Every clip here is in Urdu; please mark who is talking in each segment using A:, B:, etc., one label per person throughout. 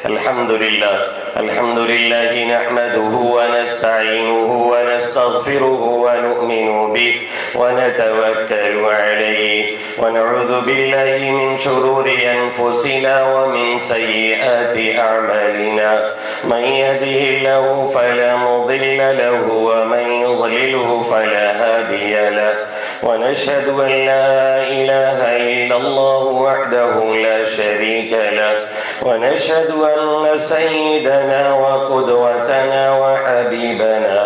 A: الحمد لله نحمده ونستعينه ونستغفره ونؤمن به ونتوكل عليه ونعوذ بالله من شرور أنفسنا ومن سيئات أعمالنا. من يهده الله فلا مضل له ومن يضلله فلا هادي له. ونشهد أن لا إله إلا الله وحده لا شريك له. ونشهد أن سيدنا وقدوتنا وحبيبنا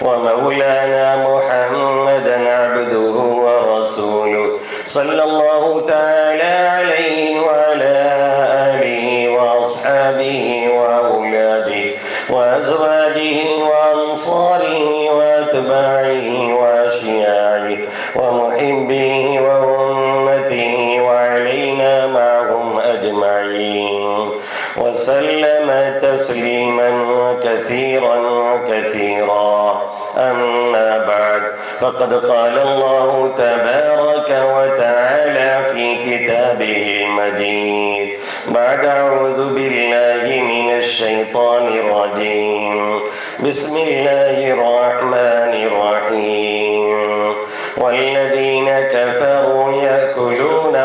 A: ومولانا محمدا عبده ورسوله صلى الله تعالى عليه وعلى آله وأصحابه وأولاده وأزواجه وأنصاره وأتباعه وأشياعه ومحبيه وأمته وعلينا معهم أجمعين وسلم تسليما كثيرا كثيرا. أما بعد، فقد قال الله تبارك وتعالى في كتابه المجيد بعد أعوذ بالله من الشيطان الرجيم. بسم الله الرحمن الرحيم. والذين كفروا يأكلون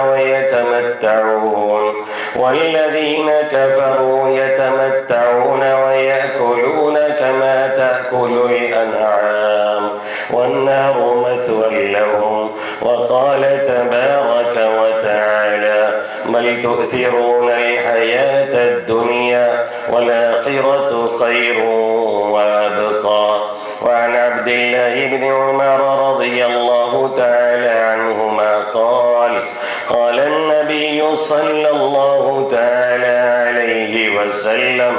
A: ويأكلون كما تأكل الأنعام والنار مثوى لهم. وقال تبارك وتعالى بل تؤثرون الحياة الدنيا والآخرة خير وأبقى. وعن عبد الله بن عمر رضي الله تعالى عنهما قال النبي صلى الله تعالى عليه وسلم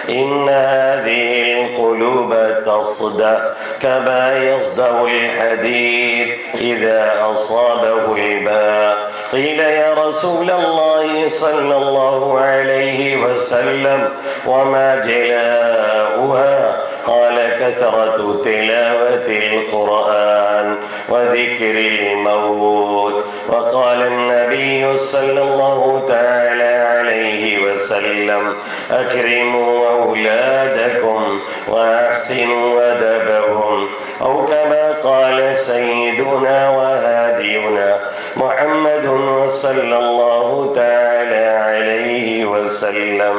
A: إن هذه القلوب تصدأ كما يصدأ الحديد إذا أصابه الماء. قيل يا رسول الله صلى الله عليه وسلم وما جلاؤها؟ قال كثرة تلاوة القرآن وذكر الموت. وقال النبي صلى الله تعالى عليه وسلم أكرموا أولادكم وأحسنوا أدبهم، أو كما قال سيدنا وهادينا محمد صلى الله تعالى عليه وسلم.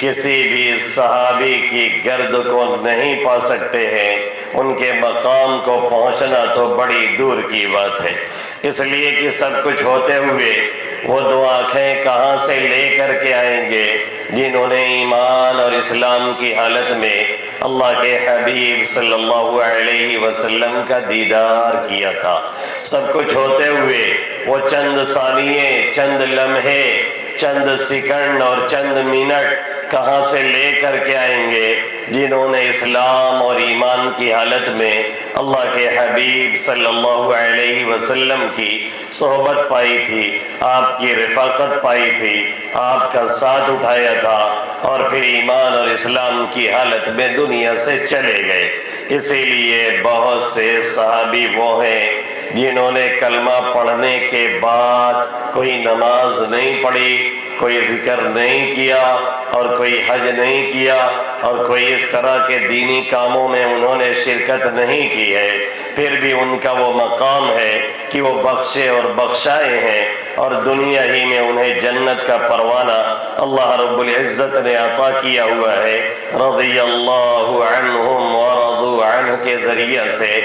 A: کسی بھی صحابی کی گرد کو نہیں پا سکتے ہیں، ان کے مقام کو پہنچنا تو بڑی دور کی بات ہے، اس لیے کہ سب کچھ ہوتے ہوئے وہ دو آنکھیں کہاں سے لے کر کے آئیں گے جنہوں نے ایمان اور اسلام کی حالت میں اللہ کے حبیب صلی اللہ علیہ وسلم کا دیدار کیا تھا۔ سب کچھ ہوتے ہوئے وہ چند ثانیے، چند لمحے، چند سیکنڈ اور چند منٹ کہاں سے لے کر کے آئیں گے جنہوں نے اسلام اور ایمان کی حالت میں اللہ کے حبیب صلی اللہ علیہ وسلم کی صحبت پائی تھی، آپ کی رفاقت پائی تھی، آپ کا ساتھ اٹھایا تھا اور پھر ایمان اور اسلام کی حالت میں دنیا سے چلے گئے۔ اسی لیے بہت سے صحابی وہ ہیں جنہوں نے کلمہ پڑھنے کے بعد کوئی نماز نہیں پڑھی، کوئی ذکر نہیں کیا اور کوئی حج نہیں کیا اور کوئی اس طرح کے دینی کاموں میں انہوں نے شرکت نہیں کی ہے، پھر بھی ان کا وہ مقام ہے کہ وہ بخشے اور بخشائے ہیں اور دنیا ہی میں انہیں جنت کا پروانہ اللہ رب العزت نے عطا کیا ہوا ہے۔ رضی اللہ عنہم ورضوا عنہ کے ذریعہ سے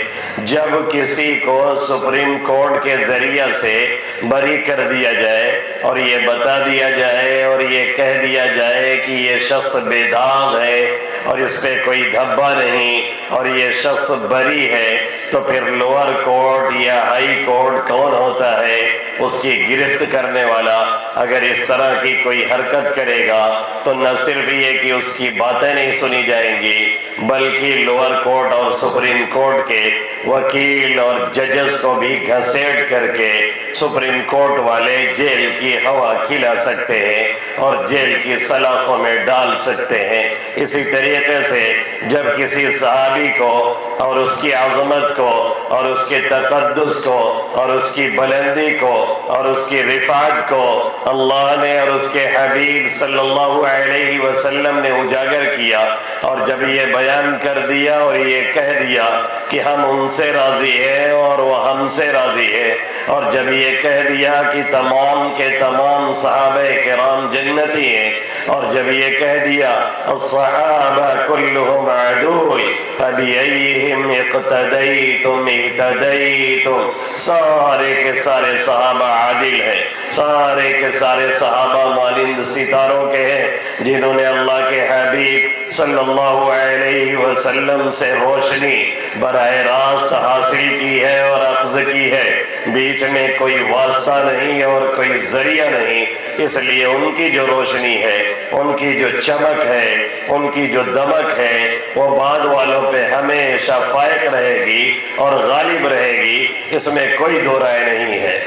A: جب کسی کو سپریم کورٹ کے ذریعہ سے بری کر دیا جائے اور یہ بتا دیا جائے اور یہ کہہ دیا جائے کہ یہ شخص بے داغ ہے اور اس پہ کوئی دھبا نہیں اور یہ شخص بری ہے، تو پھر لوور کورٹ یا ہائی کورٹ کون ہوتا ہے اس کی گرفت کرنے والا؟ اگر اس طرح کی کوئی حرکت کرے گا تو نہ صرف یہ کہ اس کی باتیں نہیں سنی جائیں گی بلکہ لوور کورٹ اور سپریم کورٹ کے وکیل اور ججز کو بھی گھسیٹ کر کے سپریم کورٹ والے جیل کی ہوا کھلا سکتے ہیں اور جیل کی سلاخوں میں ڈال سکتے ہیں۔ اسی طریقے سے جب کسی صحابی کو اور اس کی عظمت کو اور اس کے تقدس کو اور اس کی بلندی کو اور اس کی رفعت کو اللہ نے اور اس کے حبیب صلی اللہ علیہ وسلم نے اجاگر کیا اور جب یہ بیان کر دیا اور یہ کہہ دیا کہ ہم ان سے راضی ہیں اور وہ ہم سے راضی ہے، اور جب یہ کہہ دیا کہ تمام کے تمام صحابہ کرام جنتی ہیں، اور جب یہ کہہ دیا الصحابہ کلہم عدول فبأیہم اقتدیتم اہتدیتم، سارے کے سارے صحابہ عادل ہیں، سارے کے سارے صحابہ مانند ستاروں کے ہیں جنہوں نے اللہ کے حبیب صلی اللہ علیہ وسلم سے روشنی براہ راست حاصل کی ہے اور اخذ کی ہے، بیچ میں کوئی واسطہ نہیں اور کوئی ذریعہ نہیں، اس لیے ان کی جو روشنی ہے، ان کی جو چمک ہے، ان کی جو دمک ہے وہ بعد والوں پہ ہمیشہ فائق رہے گی اور غالب رہے گی، اس میں کوئی دو رائے نہیں ہے۔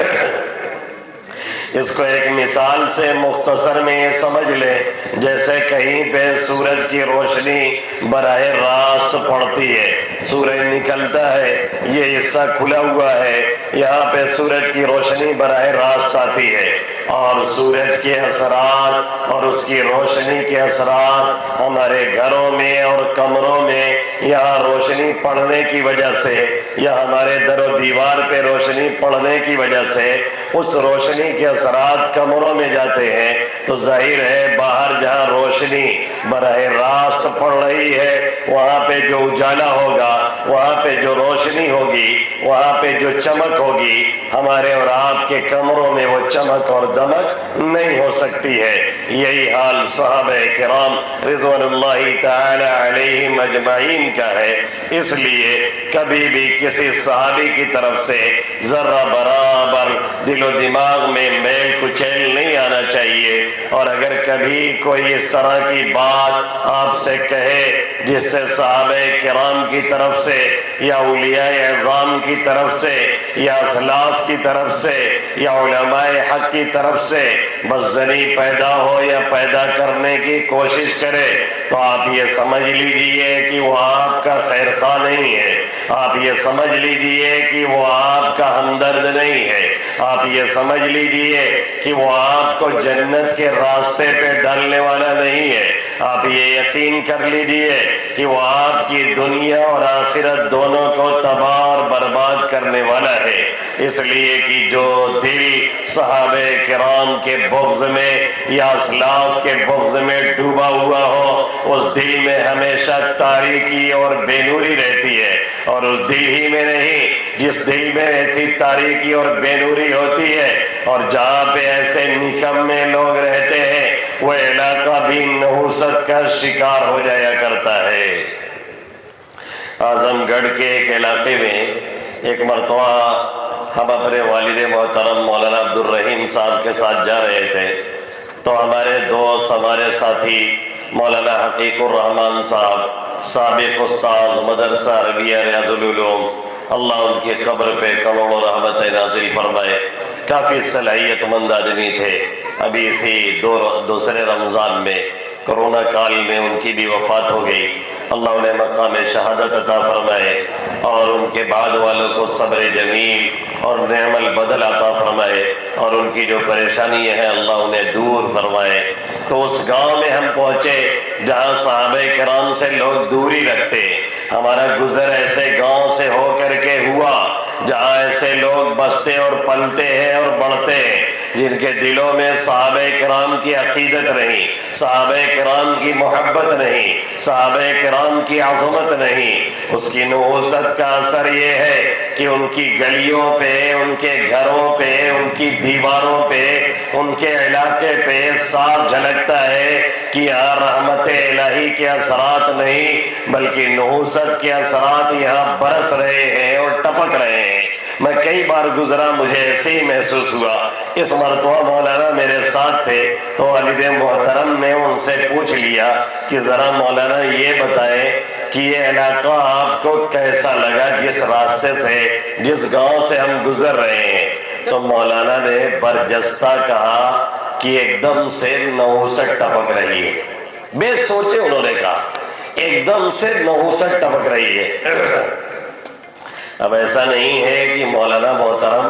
A: اس کو ایک مثال سے مختصر میں یہ سمجھ لیں، جیسے کہیں پہ سورج کی روشنی براہ راست پڑتی ہے، سورج نکلتا ہے، یہ حصہ کھلا ہوا ہے، یہاں پہ سورج کی روشنی براہ راست آتی ہے اور سورج کے اثرات اور اس کی روشنی کے اثرات ہمارے گھروں میں اور کمروں میں یہاں روشنی پڑنے کی وجہ سے یا ہمارے در و دیوار پہ روشنی پڑنے کی وجہ سے اس روشنی کے اثرات کمروں میں جاتے ہیں، تو ظاہر ہے باہر جہاں روشنی براہ راست پڑ رہی ہے وہاں پہ جو اجالا ہوگا، وہاں پہ جو روشنی ہوگی، وہاں پہ جو چمک ہوگی، ہمارے اور آپ کے کمروں میں وہ چمک اور دمک نہیں ہو سکتی ہے۔ یہی حال صحابہ کرام رضوان اللہ تعالی علیہم اجمعین کا ہے، اس لیے کبھی بھی کسی صحابی کی طرف سے ذرہ برابر دل و دماغ میں میل کچیل نہیں آنا چاہیے، اور اگر کبھی کوئی اس طرح کی بات آپ سے کہے جس سے صحابہ کرام کی طرف سے یا اولیاء اعظام کی طرف سے یا اسلاف کی طرف سے یا علماء حق کی طرف سے بدظنی پیدا ہو یا پیدا کرنے کی کوشش کرے، تو آپ یہ سمجھ لیجئے کہ وہ آپ کا خیر خواہ نہیں ہے، آپ یہ سمجھ لیجئے کہ وہ آپ کا ہمدرد نہیں ہے، آپ یہ سمجھ لیجئے کہ وہ آپ کو جنت کے راستے پہ ڈالنے والا نہیں ہے، آپ یہ یقین کر لیجئے کہ وہ آپ کی دنیا اور آخرت دونوں کو تباہ اور برباد محبت کرنے والا ہے، اس لیے کہ جو دل صحابہ کرام کے بغض میں یا اسلاف کے بغض میں ڈوبا ہوا ہو، اس دل میں ہمیشہ تاریکی اور بے نوری رہتی ہے، اور اس دل ہی میں نہیں جس دل میں ایسی تاریکی اور بے نوری ہوتی ہے اور جہاں پہ ایسے نکمے لوگ رہتے ہیں، وہ علاقہ بھی نحوست کا شکار ہو جایا کرتا ہے۔ اعظم گڑھ کے ایک علاقے میں ایک مرتبہ ہم اپنے والد محترم مولانا عبد الرحیم صاحب کے ساتھ جا رہے تھے، تو ہمارے دوست، ہمارے ساتھی مولانا حقیق الرحمان صاحب، سابق استاذ مدرسہ عربیہ ریاض العلوم، اللہ ان کی قبر پہ کروڑوں رحمتیں نازل فرمائے، کافی صلاحیت مند آدمی تھے۔ ابھی اسی دوسرے رمضان میں کرونا کال میں ان کی بھی وفات ہو گئی، اللہ انہیں مقام شہادت عطا فرمائے اور ان کے بعد والوں کو صبر جمیل اور نعم البدل عطا فرمائے، اور ان کی جو پریشانی ہے اللہ انہیں دور فرمائے۔ تو اس گاؤں میں ہم پہنچے جہاں صحابہ کرام سے لوگ دوری رکھتے، ہمارا گزر ایسے گاؤں سے ہو کر کے ہوا جہاں ایسے لوگ بستے اور پلتے ہیں اور بڑھتے ہیں جن کے دلوں میں صحابہ کرام کی عقیدت نہیں، صحابہ کرام کی محبت نہیں، صحابہ کرام کی عظمت نہیں۔ اس کی نحوست کا اثر یہ ہے کہ ان کی گلیوں پہ، ان کے گھروں پہ، ان کی دیواروں پہ، ان کے علاقے پہ صاف جھلکتا ہے کہ یہاں رحمت الہی کے اثرات نہیں بلکہ نحوست کے اثرات یہاں برس رہے ہیں اور ٹپک رہے ہیں۔ میں کئی بار گزرا، مجھے ایسے ہی محسوس ہوا۔ اس مرتبہ مولانا میرے ساتھ تھے تو والد محترم نے ان سے پوچھ لیا کہ ذرا مولانا یہ بتائیں کہ یہ علاقہ آپ کو کیسا لگا، جس راستے سے، جس گاؤں سے ہم گزر رہے ہیں؟ تو مولانا نے برجستہ کہا کہ ایک دم سے نحوست ٹپک رہی ہے۔ بے سوچے انہوں نے کہا ایک دم سے نحوست ٹپک رہی ہے۔ اب ایسا نہیں ہے کہ مولانا محترم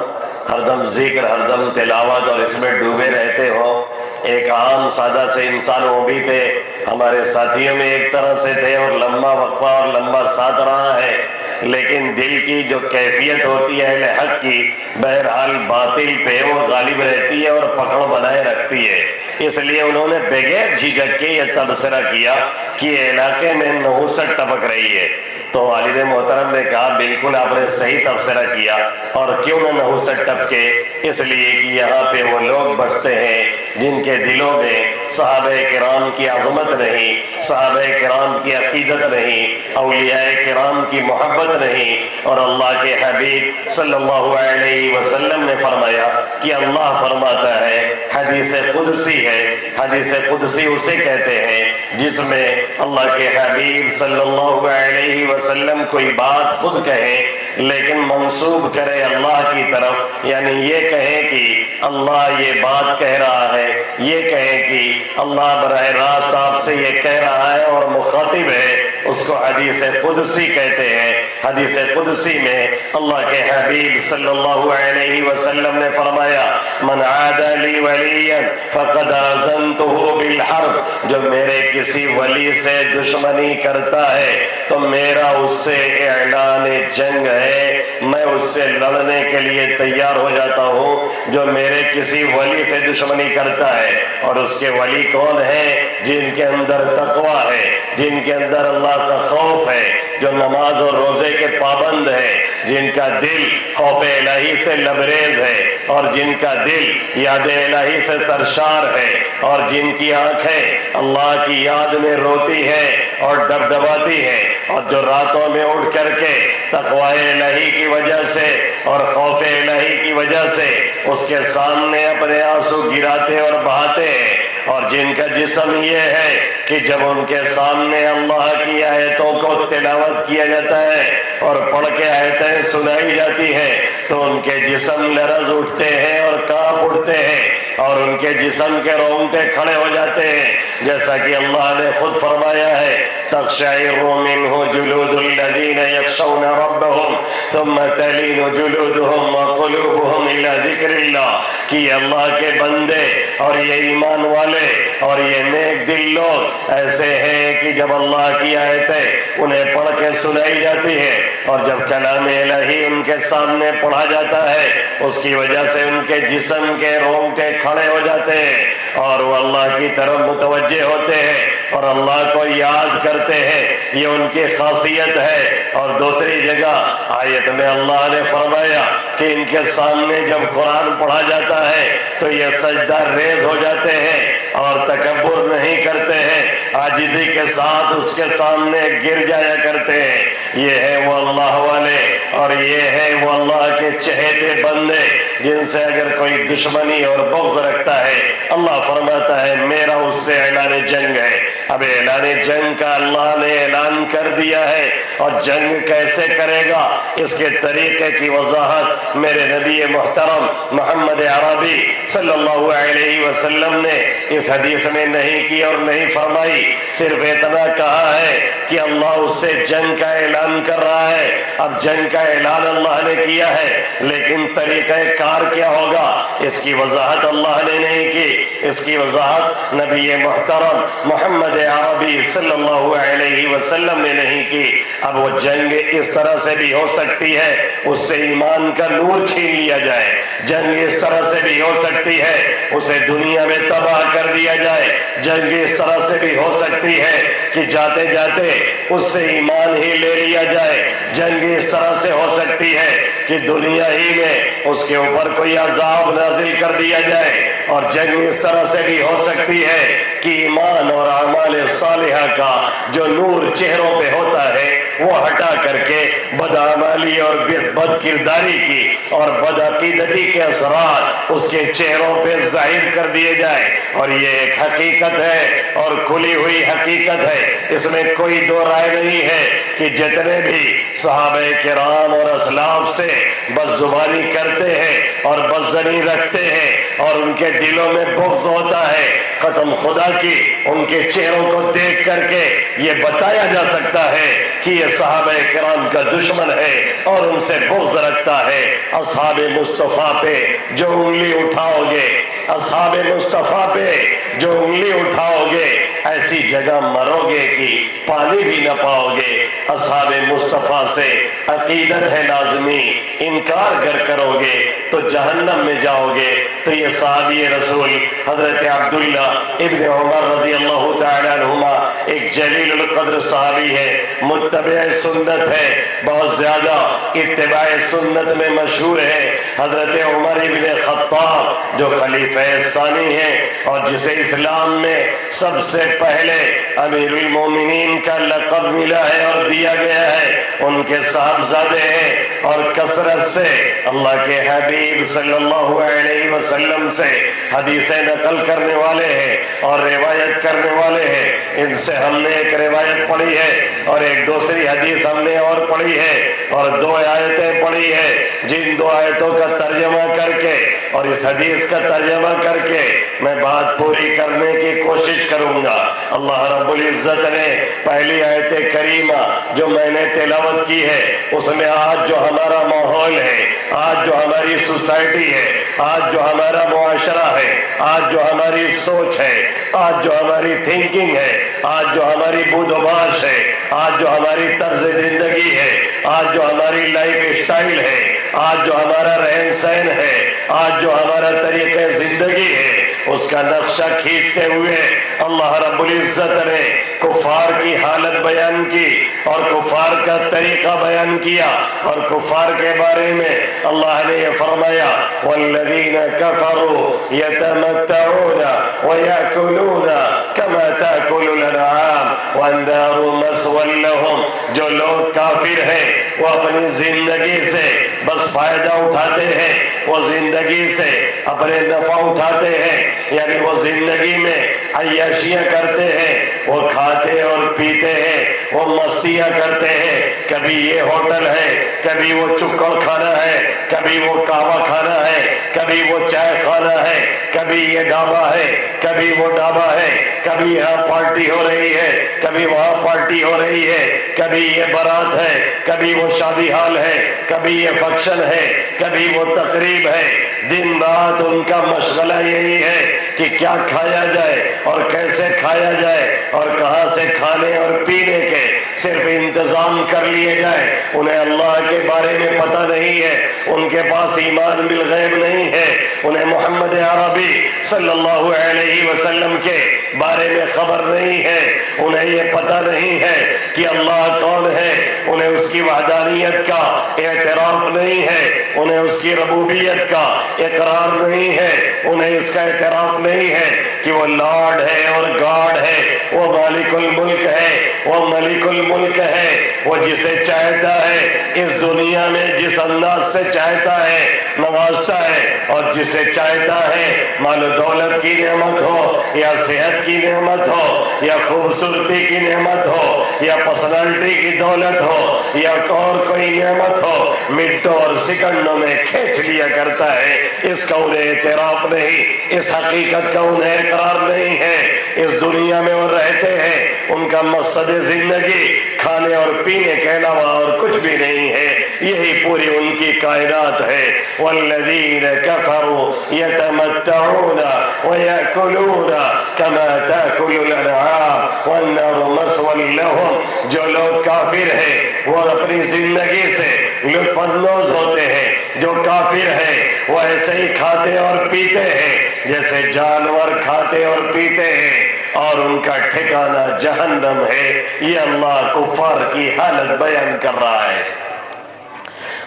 A: ہر دم ذکر، ہر دم تلاوت اور اس میں ڈوبے رہتے ہو۔ ایک عام سادہ سے انسان وہ بھی تھے، ہمارے ساتھیوں میں ایک طرح سے تھے اور لمبا وقفہ اور لمبا ساتھ رہا ہے، لیکن دل کی جو کیفیت ہوتی ہے اہل حق کی، بہرحال باطل پہ وہ غالب رہتی ہے اور پکڑ بنائے رکھتی ہے۔ اس لیے انہوں نے بغیر جھجک کے یہ تبصرہ کیا کہ علاقے میں نحوست ٹپک رہی ہے۔ تو والد محترم نے کہا بالکل آپ نے صحیح تبصرہ کیا، اور کیوں نہ نحوست ٹپکے؟ اس لیے کہ یہاں پہ وہ لوگ بستے ہیں جن کے دلوں میں صحابہ کرام کی عظمت نہیں، صحابہ کرام کی عقیدت نہیں، اولیاء کرام کی محبت نہیں، اور اللہ کے حبیب صلی اللہ علیہ وسلم نے فرمایا کہ اللہ فرماتا ہے، حدیث قدسی ہے، حدیث قدسی اسے کہتے ہیں جس میں اللہ کے حبیب صلی اللہ علیہ وسلم کوئی بات خود کہے لیکن منسوب کرے اللہ کی طرف، یعنی یہ کہے کہ اللہ یہ بات کہہ رہا ہے، یہ کہے کہ اللہ براہ راست آپ سے یہ کہہ رہا ہے اور مخاطب ہے، اس کو حدیث قدسی کہتے ہیں۔ حدیث قدسی میں اللہ کے حبیب صلی اللہ علیہ وسلم نے فرمایا من عاد لی ولیا فقد آذنتہ بالحرب، جو میرے کسی ولی سے دشمنی کرتا ہے تو میرا اس سے اعلان جنگ ہے، میں اس سے لڑنے کے لیے تیار ہو جاتا ہوں۔ جو میرے کسی ولی سے دشمنی کرتا ہے، اور اس کے ولی کون ہے؟ جن کے اندر تقوی ہے، جن کے اندر اللہ کا خوف ہے، جو نماز اور روزے کے پابند ہے، جن کا دل خوف الہی سے لبریز ہے، اور جن کا دل یاد الہی سے سرشار ہے، اور جن کی آنکھیں اللہ کی یاد میں روتی ہے اور ڈبڈباتی ہے، اور جو راتوں میں اٹھ کر کے تقوی الہی کی وجہ سے اور خوف الہی کی وجہ سے اس کے سامنے اپنے آنسو گراتے اور بہاتے ہیں، اور جن کا جسم یہ ہے کہ جب ان کے سامنے اللہ کی آیتوں کو تلاوت کیا جاتا ہے اور پڑھ کے آیتیں سنائی جاتی ہیں تو ان کے جسم لرز اٹھتے ہیں اور کانپ اٹھتے ہیں، اور ان کے جسم کے رونگٹے کھڑے ہو جاتے ہیں، جیسا کہ اللہ نے خود فرمایا ہے تقشعر منہ جلود الذین یخشون ربهم ثم تلین جلودهم وقلوبهم الی ذکر اللہ، کہ یہ اللہ کے بندے اور یہ ایمان والے اور یہ نیک دل لوگ ایسے ہیں کہ جب اللہ کی آیتیں انہیں پڑھ کے سنائی جاتی ہے اور جب کلام الہی ان کے سامنے پڑھا جاتا ہے اس کی وجہ سے ان کے جسم کے رونگٹے کھڑے ہو جاتے ہیں اور وہ اللہ کی طرف متوجہ ہوتے ہیں اور اللہ کو یاد کرتے ہیں. یہ ان کی خاصیت ہے. اور دوسری جگہ آیت میں اللہ نے فرمایا کہ ان کے سامنے جب قرآن پڑھا جاتا ہے تو یہ سجدہ ریز ہو جاتے ہیں اور تکبر نہیں کرتے ہیں, عاجزی کے ساتھ اس کے سامنے گر جایا کرتے ہیں. یہ ہے وہ اللہ والے اور یہ ہے وہ اللہ کے چہیتے بندے جن سے اگر کوئی دشمنی اور بغض رکھتا ہے اللہ فرماتا ہے میرا اس سے اعلان جنگ ہے. اب اعلان جنگ کا اللہ نے اعلان کر دیا ہے اور جنگ کیسے کرے گا اس کے طریقے کی وضاحت میرے نبی محترم محمد عربی صلی اللہ علیہ وسلم نے اس حدیث میں نہیں کی اور نہیں فرمائی. صرف اتنا کہا ہے کہ اللہ اس سے جنگ کا اعلان کر رہا ہے. اب جنگ کا اعلان اللہ نے کیا ہے لیکن طریقہ کار کیا ہوگا اس کی وضاحت اللہ نے نہیں کی. اس کی وضاحت نبی محترم محمد عربی صلی اللہ علیہ وسلم نے نہیں کی. اب وہ جنگ اس طرح سے بھی ہو سکتی ہے اس سے ایمان کا نور چھین لیا جائے. جنگ اس طرح سے بھی ہو سکتی ہے اسے دنیا میں تباہ کر دیا جائے. جنگ اس طرح سے بھی ہو سکتی ہے کہ جاتے جاتے اس سے ایمان ہی لے لیا جائے. جنگ اس طرح سے ہو سکتی ہے کہ دنیا ہی میں اس کے اوپر کوئی عذاب نازل کر دیا جائے. اور جنگ اس طرح سے بھی ہو سکتی ہے کہ ایمان اور اعمال صالحہ کا جو نور چہروں پہ ہوتا ہے وہ ہٹا کر کے بدعمالی اور بد کرداری کی اور بدعقیدتی کے اثرات اس کے چہروں پہ ظاہر کر دیے جائے. اور یہ ایک حقیقت ہے اور کھلی ہوئی حقیقت ہے. اس میں کوئی دو رائے نہیں ہے کہ جتنے بھی صحابہ کرام اور اسلاف سے بدزبانی کرتے ہیں اور بدظنی رکھتے ہیں اور ان کے دلوں میں بغض ہوتا ہے قسم خدا کی ان کے چہروں کو دیکھ کر کے یہ بتایا جا سکتا ہے کہ یہ صحابہ کرام کا دشمن ہے اور ان سے بغض رکھتا ہے. اصحاب مصطفیٰ پہ جو انگلی اٹھاؤ گے اصحاب مصطفیٰ پہ جو انگلی اٹھاؤ گے ایسی جگہ مرو گے کہ پانی بھی نہ پاؤ گے. اصحاب مصطفیٰ سے عقیدت ہے لازمی, انکار گر کرو گے تو جہنم میں جاؤ گے. تو یہ صحابی رسول حضرت عبداللہ ابن عمر رضی اللہ تعالیٰ عنہما ایک جلیل القدر صحابی ہے, متبع سنت ہے, بہت زیادہ اتباع سنت میں مشہور ہے. حضرت عمر ابن خطاب جو خلیفہ ثانی ہیں اور جسے اسلام میں سب سے پہلے امیر المومنین کا لقب ملا ہے اور دیا گیا ہے, ان کے صاحبزادے ہیں اور کثرت سے اللہ کے حبیب صلی اللہ علیہ وسلم سے حدیثیں نقل کرنے والے ہیں اور روایت کرنے والے ہیں. ان سے ہم نے ایک روایت پڑھی ہے اور ایک دوسری حدیث ہم نے اور پڑھی ہے اور دو آیتیں پڑھی ہے جن دو آیتوں کا ترجمہ کر کے اور اس حدیث کا ترجمہ کر کے میں بات پوری کرنے کی کوشش کروں گا. اللہ رب العزت نے پہلی آیت کریمہ جو میں نے تلاوت کی ہے اس میں آج جو ہمارا ماحول ہے, آج جو ہماری سوسائٹی ہے, آج جو ہمارا معاشرہ ہے, آج جو ہماری سوچ ہے, آج جو ہماری تھنکنگ ہے, آج جو ہماری بود و باش ہے, آج جو ہماری طرز زندگی ہے, آج جو ہماری لائف اسٹائل ہے, آج جو ہمارا رہن سہن ہے, آج جو ہمارا طریقہ زندگی ہے اس کا نقشہ کھینچتے ہوئے اللہ رب العزت نے کفار کی حالت بیان کی اور کفار کا طریقہ بیان کیا. اور کفار کے بارے میں اللہ نے یہ فرمایا والذین کفروا یتمتعون ویأکلون کما تأکل الانعام والنار مثوی لہم. جو لوگ کافر ہیں وہ اپنی زندگی سے بس فائدہ اٹھاتے ہیں, وہ زندگی سے اپنے نفع اٹھاتے ہیں, یعنی وہ زندگی میں عیاشیاں کرتے ہیں, وہ کھاتے اور پیتے ہیں, وہ مستیاں کرتے ہیں. کبھی یہ ہوٹل ہے, کبھی وہ چکڑ کھانا ہے, کبھی وہ کعبہ کھانا ہے, کبھی وہ چائے کھانا ہے, کبھی یہ ڈھابا ہے, کبھی وہ ڈھابا ہے, کبھی یہاں پارٹی ہو رہی ہے, کبھی وہاں پارٹی ہو رہی ہے, کبھی یہ بارات ہے, کبھی وہ شادی ہال ہے, کبھی یہ فنکشن ہے, کبھی وہ تقریب ہے. دن رات ان کا مشغلہ یہی ہے کہ کیا کھایا جائے اور کیسے کھایا جائے اور کہاں سے کھانے اور پینے کے صرف انتظام کر لیے جائے. انہیں اللہ کے بارے میں پتہ نہیں ہے، ان کے پاس ایمان بالغیب نہیں ہے، انہیں محمد عربی صلی اللہ علیہ وسلم کے بارے میں خبر نہیں ہے، انہیں یہ پتہ نہیں ہے کہ اللہ کون ہے، انہیں اس کی وحدانیت کا اعتراف نہیں ہے، انہیں اس کی ربوبیت کا اقرار نہیں ہے، انہیں اس کا اعتراف نہیں ہے کہ وہ لارڈ ہے اور گاڈ ہے، وہ مالک الملک ہے، وہ ملک الملک ہے، وہ جسے چاہتا ہے اس دنیا میں جس انداز سے چاہتا ہے نوازتا ہے، اور جسے چاہتا ہے مال و دولت کی نعمت ہو یا صحت کی نعمت ہو یا خوبصورتی کی نعمت ہو یا پرسنالٹی کی دولت ہو یا اور کوئی نعمت ہو، منٹوں اور سیکنڈوں میں کھینچ لیا کرتا ہے. اس کا انہیں اعتراف نہیں، اس حقیقت کا انہیں اقرار نہیں ہے. اس دنیا میں وہ رہتے ہیں، ان کا مقصد زندگی کھانے اور پینے کے علاوہ اور کچھ بھی نہیں ہے، یہی پوری ان کی کائنات ہے. والذین کفروا یتمتعون ویأکلون کما تأکل الانعام والنار مثوی لهم. جو لوگ کافر ہیں وہ اپنی زندگی سے لطف اندوز ہوتے ہیں، جو کافر ہیں وہ ایسے ہی کھاتے اور پیتے ہیں جیسے جانور کھاتے اور پیتے ہیں، اور ان کا ٹھکانہ جہنم ہے. یہ اللہ کفار کی حالت بیان کر رہا ہے.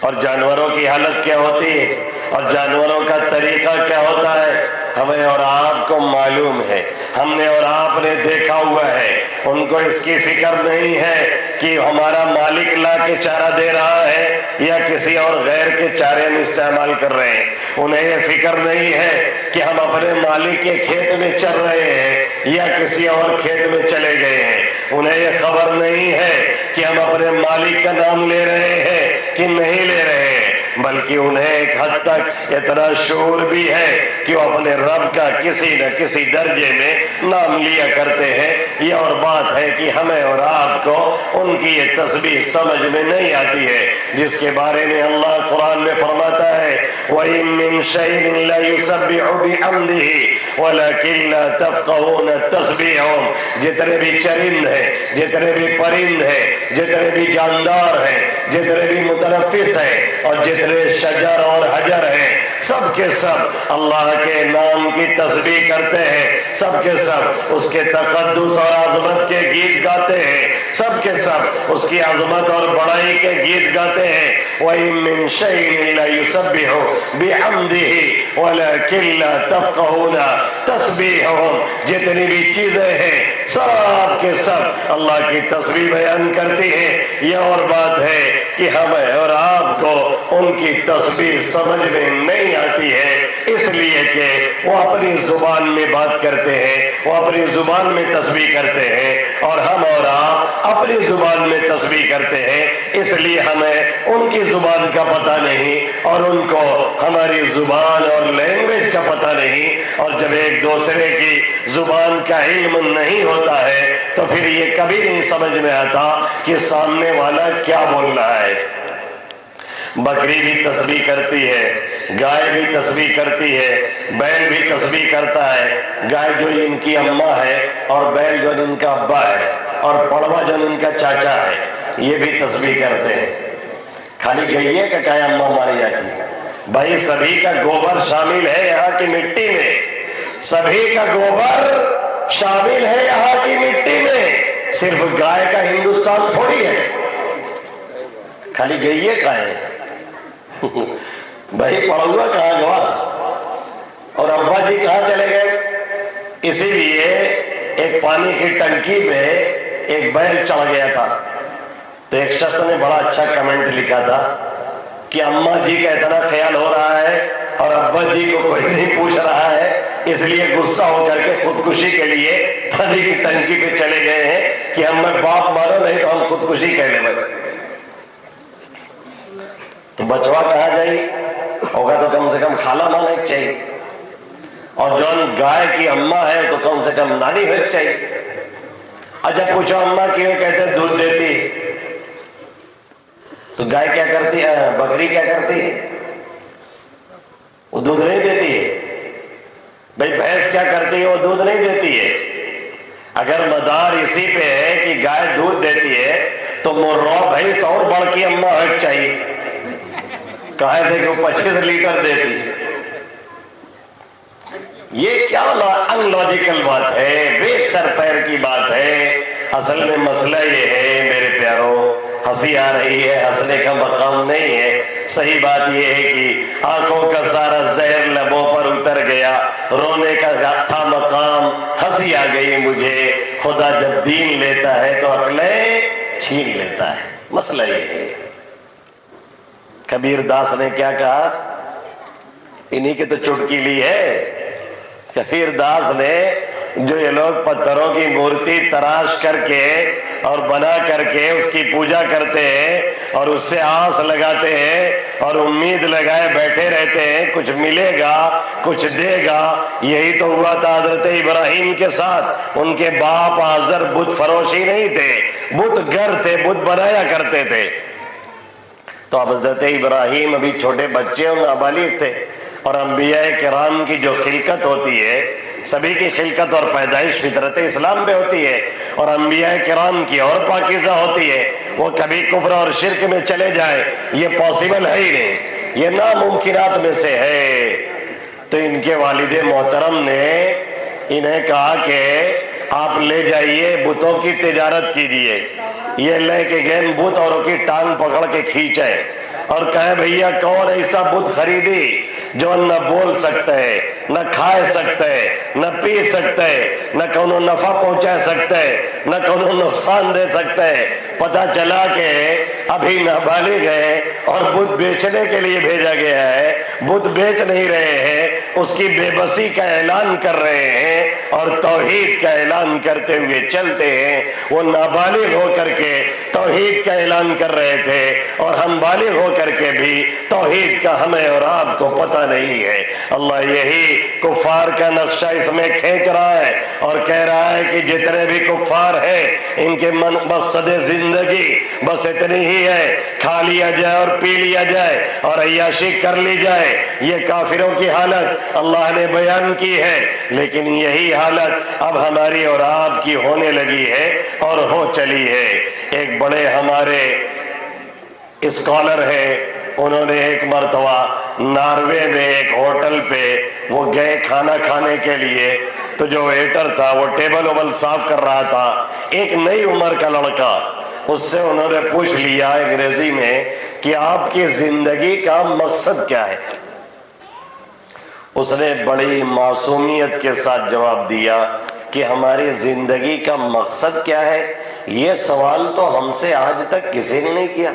A: اور جانوروں کی حالت کیا ہوتی ہے اور جانوروں کا طریقہ کیا ہوتا ہے ہمیں اور آپ کو معلوم ہے، ہم نے اور آپ نے دیکھا ہوا ہے. ان کو اس کی فکر نہیں ہے کہ ہمارا مالک لا کے چارہ دے رہا ہے یا کسی اور غیر کے چارے میں استعمال کر رہے ہیں. انہیں یہ فکر نہیں ہے کہ ہم اپنے مالک کے کھیت میں چل رہے ہیں یا کسی اور کھیت میں چلے گئے ہیں. انہیں یہ خبر نہیں ہے کہ ہم اپنے مالک کا نام لے رہے ہیں کہ نہیں لے رہے ہیں، بلکہ انہیں ایک حد تک اتنا شعور بھی ہے کہ وہ اپنے رب کا کسی نہ کسی درجے میں نام لیا کرتے ہیں. یہ اور بات ہے کہ ہمیں اور آپ کو ان کی یہ تسبیح سمجھ میں نہیں آتی ہے، جس کے بارے میں اللہ قرآن میں فرماتا ہے وَإِن مِّن شَيْءٍ لَّيُسَبِّحُ بِحَمْدِهِ وَلَكِن لَّا تَفْقَهُونَ تَسْبِيحَهُم. جتنے بھی چرند ہیں، جتنے بھی پرند ہیں، جتنے بھی جاندار ہیں، جتنے بھی متنفس ہیں اور جتنے شجر اور حجر ہیں، سب کے سب اللہ کے نام کی تسبیح کرتے ہیں، سب کے سب اس کے تقدس اور عظمت کے گیت گاتے ہیں، سب کے سب اس کی عظمت اور بڑائی کے گیت گاتے ہیں. وَإِن مِّن شَيْءٍ لَّيُسَبِّحُ بِحَمْدِهِ وَلَكِن لَّا تَفْقَهُونَ تَسْبِيحَهُم. جتنی بھی چیزیں ہیں سب کے سب اللہ کی تسبیح بیان کرتی ہیں. یہ اور بات ہے کہ ہمیں اور آپ کو ان کی تسبیح سمجھ میں نہیں آتی ہے، اس لیے کہ وہ اپنی زبان میں بات کرتے ہیں، وہ اپنی زبان میں تسبیح کرتے ہیں، اور ہم اور آپ اپنی زبان میں تسبیح کرتے ہیں. اس لیے ہمیں ان کی زبان کا پتہ نہیں اور ان کو ہماری زبان اور لینگویج کا پتہ نہیں. اور جب ایک دوسرے کی زبان کا علم نہیں ہوتا ہے تو پھر یہ کبھی نہیں سمجھ میں آتا کہ سامنے والا کیا بول رہا ہے. بکری بھی تسبیح کرتی ہے، گائے بھی تسبیح کرتی ہے، بیل بھی تسبیح کرتا ہے. گائے جو ان کی اماں ہے اور بیل جو ان کا ابا ہے اور پڑوا جو ان کا چاچا ہے، یہ بھی تسبیح کرتے ہیں. خالی گئیے کا کیا اماں ماری جاتی ہے؟ بھائی سبھی کا گوبر شامل ہے یہاں کی مٹی میں، سبھی کا گوبر شامل ہے یہاں کی مٹی میں. صرف گائے کا ہندوستان تھوڑی ہے. خالی گئیے کا ہے بھائی پڑوا کہاں گوا اور ابا جی کہاں چلے گئے. اسی لیے ایک پانی کی ٹنکی پہ ایک بیل چڑھ گیا تھا تو ایک شخص نے بڑا اچھا کمنٹ لکھا تھا کہ اماں جی کا اتنا خیال ہو رہا ہے اور ابا جی کو کوئی نہیں پوچھ رہا ہے، اس لیے غصہ ہو کر کے خودکشی کے لیے پانی کی ٹنکی پہ چلے گئے ہیں کہ ہمیں باپ مارو نہیں تو ہم خودکشی کر لیں. تو بچوا کہاں جائے ہوگا تو کم سے کم خالہ مانا چاہیے، اور جو گائے کی اماں ہے تو کم سے کم نانی ہے چاہیے. اچھا پوچھو اماں کیوں کہتے دودھ دیتی تو گائے کیا کرتی ہے، بکری کیا کرتی ہے؟ وہ دودھ نہیں دیتی ہے. بھائی بھینس کیا کرتی ہے؟ وہ دودھ نہیں دیتی ہے۔ اگر مدار اسی پہ ہے کہ گائے دودھ دیتی ہے تو مرو بھینس اور بڑھ کی اما ہٹ چاہیے، کہا تھے کہ وہ 25 لیٹر دیتی۔ یہ کیا ان لاجیکل بات ہے، بے سر پیر کی بات ہے۔ اصل میں مسئلہ یہ ہے میرے پیاروں، ہنسی آ رہی ہے، ہنسنے کا مقام نہیں ہے، صحیح بات یہ ہے کہ آنکھوں کا سارا زہر لبوں پر اتر گیا، رونے کا تھا مقام، ہنسی آ گئی مجھے۔ خدا جب دین لیتا ہے تو عقلیں چھین لیتا ہے، مسئلہ یہ ہے۔ کبیر داس نے کیا کہا؟ انہی کی تو چٹکی لی ہے۔ کبیر داس نے جو یہ لوگ پتھروں کی مورتی تراش کر کے اور بنا کر کے اس کی پوجا کرتے ہیں اور اس سے آس لگاتے ہیں اور امید لگائے بیٹھے رہتے ہیں کچھ ملے گا کچھ دے گا، یہی تو ہوا تھا حضرت ابراہیم کے ساتھ۔ ان کے باپ آزر بت فروشی نہیں تھے، بت گر تھے، بت بنایا کرتے تھے۔ تو حضرت ابراہیم ابھی چھوٹے بچے اور نابالغ تھے، اور انبیاء کرام کی جو خلقت ہوتی ہے، سبھی کی خلقت اور پیدائش فطرت اسلام پہ ہوتی ہے، اور انبیاء کرام کی اور پاکیزہ ہوتی ہے، وہ کبھی کفر اور شرک میں چلے جائیں یہ پاسبل ہے ہی نہیں، یہ ناممکنات میں سے ہے۔ تو ان کے والد محترم نے انہیں کہا کہ آپ لے جائیے بتوں کی تجارت کیجئے۔ یہ لے کے گئے بت اور کی ٹانگ پکڑ کے کھینچے اور کہے بھیا کون ایسا بت خریدی جو نہ بول سکتے، نہ کھائے سکتے، نہ پی سکتے، نہ کونوں نفع پہنچا سکتے، نہ کونوں نقصان دے سکتے۔ پتہ چلا کہ ابھی نابالغ ہے اور بت بیچنے کے لیے بھیجا گیا ہے، بت بیچ نہیں رہے ہیں، اس کی بے بسی کا اعلان کر رہے ہیں اور توحید کا اعلان کرتے ہوئے چلتے ہیں۔ وہ نابالغ ہو کر کے توحید کا اعلان کر رہے تھے اور ہم بالغ ہو کر کے بھی توحید کا ہمیں اور آپ کو پتہ نہیں ہے۔ اللہ یہی کفار کا نقشہ اس میں کھینچ رہا ہے اور کہہ رہا ہے کہ جتنے بھی کفار ہیں ان کے مقصد زندگی بس اتنی ہی ہے، کھا لیا جائے اور پی لیا جائے اور عیاشی کر لی جائے۔ یہ کافروں کی حالت اللہ نے بیان کی ہے، لیکن یہی حالت اب ہماری اور آپ کی ہونے لگی ہے اور ہو چلی ہے۔ ایک بڑے ہمارے اسکالر ہیں، انہوں نے ایک مرتبہ ناروے میں ایک ہوٹل پہ وہ گئے کھانا کھانے کے لیے، تو جو ویٹر تھا وہ ٹیبل وبل صاف کر رہا تھا، ایک نئی عمر کا لڑکا، اس سے انہوں نے پوچھ لیا انگریزی میں کہ آپ کی زندگی کا مقصد کیا ہے؟ اس نے بڑی معصومیت کے ساتھ جواب دیا کہ ہماری زندگی کا مقصد کیا ہے، یہ سوال تو ہم سے آج تک کسی نے نہیں کیا۔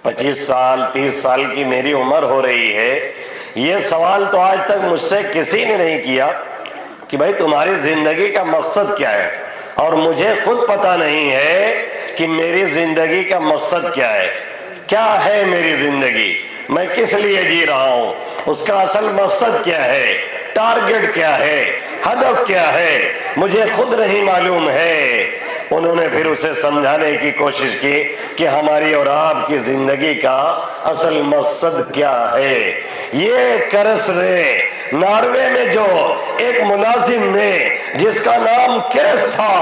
A: 25 سال 30 سال کی میری عمر ہو رہی ہے، یہ سوال تو آج تک مجھ سے کسی نے نہیں کیا کہ بھائی تمہاری زندگی کا مقصد کیا ہے، اور مجھے خود پتہ نہیں ہے کہ میری زندگی کا مقصد کیا ہے، کیا ہے میری زندگی، میں کس لیے جی رہا ہوں، اس کا اصل مقصد کیا ہے، ٹارگٹ کیا ہے، ہدف کیا ہے، مجھے خود نہیں معلوم ہے۔ انہوں نے پھر اسے سمجھانے کی کوشش کی کہ ہماری اور آپ کی زندگی کا اصل مقصد کیا ہے۔ یہ کرس نے ناروے میں جو ایک ملازم نے جس کا نام کیس تھا،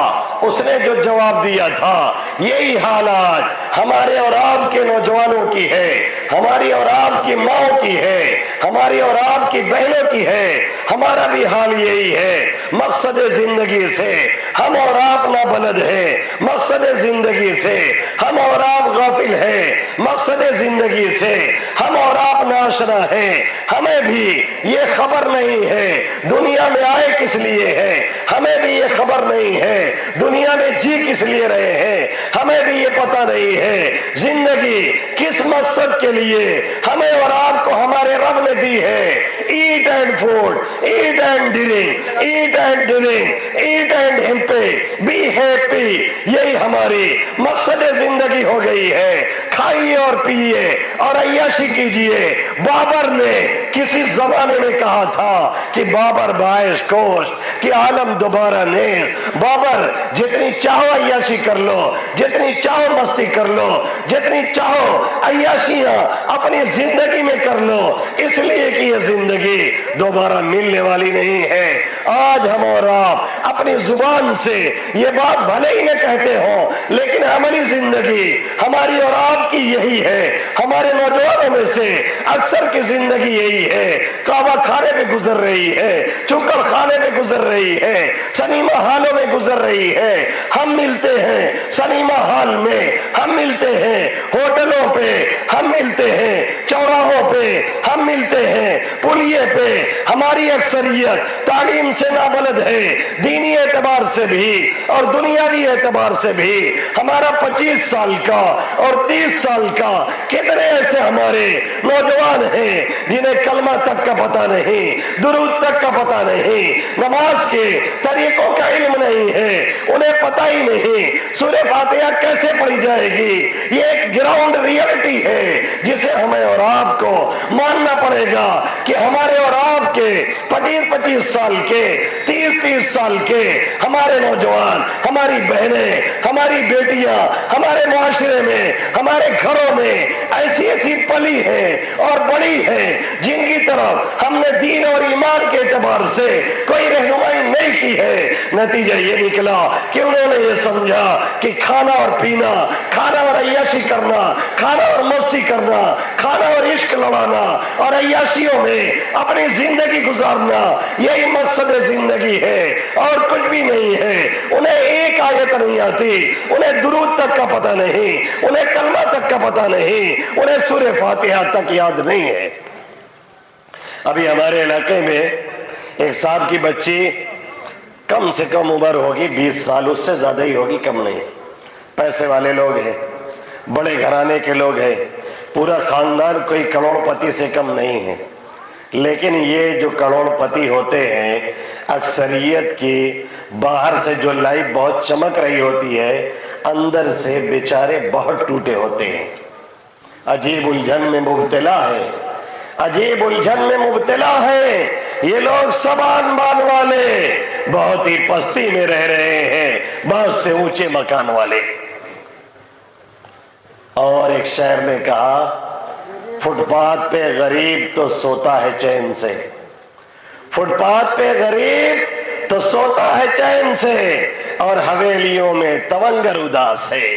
A: اس نے جو جواب دیا تھا، یہی حالات ہمارے اور آپ کے نوجوانوں کی ہے، ہماری اور آپ کی ماں کی ہے، ہماری اور آپ کی بہنوں کی ہے، ہمارا بھی حال یہی ہے۔ مقصد زندگی سے ہم اور آپ نابلد ہیں، مقصد زندگی سے ہم اور آپ غافل ہیں، مقصد زندگی سے ہم اور آپ ناشنا ہیں، ہمیں بھی یہ خبر نہیں ہے دنیا میں آئے کس لیے ہیں، ہمیں بھی یہ خبر نہیں ہے دنیا میں جی کس لیے رہے ہیں، ہمیں بھی یہ پتہ نہیں ہے زندگی کس مقصد کے لیے ہمیں اور آپ کو ہمارے رب نے دی ہے۔ Eat and food, eat and drink, eat and drink, eat and happy, be happy, یہی ہماری مقصد زندگی ہو گئی ہے۔ کھائیے اور پیئے اور عیاشی کیجئے۔ بابر نے کسی زمانے میں کہا تھا کہ بابر باعث کوش کہ عالم دوبارہ نیز، بابر جتنی چاہو عیاشی کر لو، جتنی چاہو مستی کر لو، جتنی چاہو عیاشیاں اپنی زندگی میں کر لو، اس لیے کہ یہ زندگی دوبارہ ملنے والی نہیں ہے۔ آج ہم اور آپ اپنی زبان سے یہ بات بھلے ہی نہ کہتے ہوں، لیکن عملی زندگی ہماری اور آپ کی یہی ہے۔ ہمارے نوجوانوں میں سے اکثر کی زندگی یہی ہے، کعبہ خانے میں گزر رہی ہے، چکر خانے میں گزر رہی ہے، سنیما ہالوں میں گزر رہی ہے۔ ہم ملتے ہیں سنیما ہال میں، ہم ملتے ہیں ہوٹلوں پہ، ہم ملتے ہیں چوراہوں پہ، ہم ملتے ہیں پلیے پہ۔ ہماری اکثریت تعلیم سے نابلد ہے، دینی اعتبار سے بھی اور دنیاوی اعتبار سے بھی۔ ہمارا 25 سال کا اور 30 سال کا کتنے ایسے ہمارے نوجوان ہیں جنہیں کلمہ تک کا پتہ نہیں، درود تک کا پتہ نہیں، نماز کے طریقوں کا علم نہیں ہے، انہیں پتہ ہی نہیں سورہ فاتحہ کیسے پڑھی جائے گی۔ یہ ایک گراؤنڈ ریئلٹی ہے جسے ہمیں اور آپ کو ماننا پڑے گا کہ ہمارے اور آپ کے 25 سال کے، 30 سال کے ہمارے نوجوان، ہماری بہنیں، ہماری بیٹیاں ہمارے معاشرے میں، ہمارے گھروں میں ایسی ایسی پلی ہیں اور بڑی ہیں جن کی طرف ہم نے دین اور ایمان کے اعتبار سے کوئی رہنمائی نہیں کی ہے۔ نتیجہ یہ نکلا کہ انہوں نے یہ سمجھا کہ کھانا اور پینا، کھانا اور عیاشی کرنا، کھانا اور مستی کرنا، کھانا اور عشق لڑانا اور عیاشیوں میں اپنی زندگی گزارنا یہی مقصد زندگی ہے اور کچھ بھی نہیں ہے۔ انہیں ایک آیت نہیں آتی، انہیں درود تک کا پتہ نہیں، انہیں کلمہ تک کا پتہ نہیں، انہیں سورہ فاتحہ تک یاد نہیں ہے۔ ابھی ہمارے علاقے میں ایک صاحب کی بچی کم سے کم عمر ہوگی 20 سال، اس سے زیادہ ہی ہوگی، کم نہیں۔ پیسے والے لوگ ہیں، بڑے گھرانے کے لوگ ہیں، پورا خاندان کوئی کروڑ پتی سے کم نہیں ہے۔ لیکن یہ جو کروڑ پتی ہوتے ہیں، اکثریت کی باہر سے جو لائف بہت چمک رہی ہوتی ہے، اندر سے بیچارے بہت ٹوٹے ہوتے ہیں، عجیب الجھن میں مبتلا ہے، عجیب الجھن میں مبتلا ہے۔ یہ لوگ سب آنبان والے بہت ہی پستی میں رہ رہے ہیں، بہت سے اونچے مکان والے۔ اور ایک شاعر نے کہا، فٹ پاتھ پہ غریب تو سوتا ہے چین سے، فٹ پاتھ پہ غریب تو سوتا ہے چین سے، اور حویلیوں میں تونگر اداس ہے۔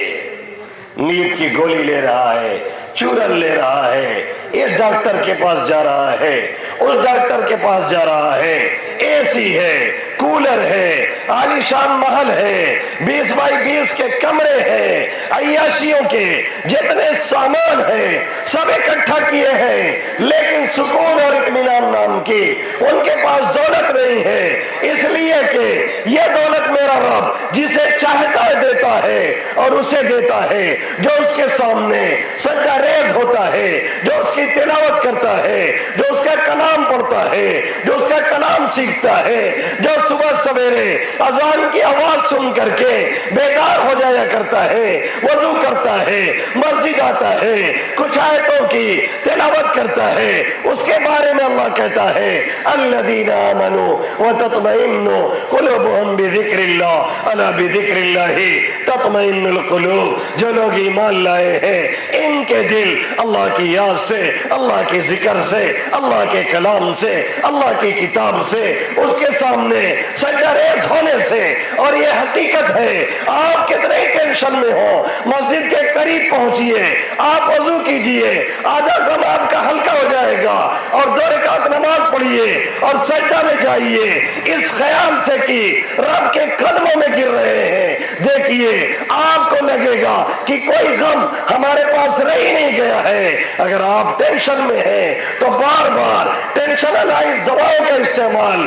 A: نیند کی گولی لے رہا ہے، چورن لے رہا ہے، اس ڈاکٹر کے پاس جا رہا ہے، اس ڈاکٹر کے پاس جا رہا ہے، اے سی ہے، کولر ہے، عالی شان محل ہے، 20 بائی 20 کے کمرے ہیں، عیاشیوں کے جتنے سامان ہیں سب اکٹھا کیے ہیں، لیکن سکون اور اطمینان نام کی ان کے پاس دولت نہیں ہے، اس لیے کہ یہ دولت میرا رب جسے چاہتا ہے دیتا ہے اور اسے دیتا ہے جو اس کے سامنے سجدہ ریز ہوتا ہے، جو اس کی تلاوت کرتا ہے، جو اس کا کلام پڑھتا ہے، جو اس کا کلام سیکھتا ہے، جو صبح سویرے اذان کی آواز سن کر کے بیدار ہو جایا کرتا ہے، وضو کرتا ہے، مسجد آتا ہے، کچھ آیتوں کی تلاوت کرتا ہے، اس کے بارے میں اللہ کہتا ہے الذین آمنوا وتطمئن قلوبهم بذکر اللہ الا بذکر اللہ تطمئن القلوب۔ جو لوگ ایمان لائے ہیں ان کے دل اللہ کی یاد سے، اللہ کے ذکر سے، اللہ کے کلام سے، اللہ کی کتاب سے، اس کے سامنے سجدہ ریز ہونے سے۔ اور یہ حقیقت ہے، آپ کتنے ہی ٹینشن میں ہو، مسجد کے قریب پہنچیے، آپ وضو کیجئے، آدھا غم آپ کا ہلکا ہو جائے گا، اور 2 رکعت نماز پڑھیے اور سجدہ میں جائیے اس خیال سے کہ رب کے قدموں میں گر رہے ہیں۔ دیکھیے آپ کو لگے گا کہ کوئی غم ہمارے پاس رہ ہی نہیں گیا ہے۔ اگر آپ ٹینشن میں ہیں تو بار بار ٹینشن الائز دواؤں کا استعمال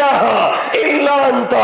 A: الہ الا انت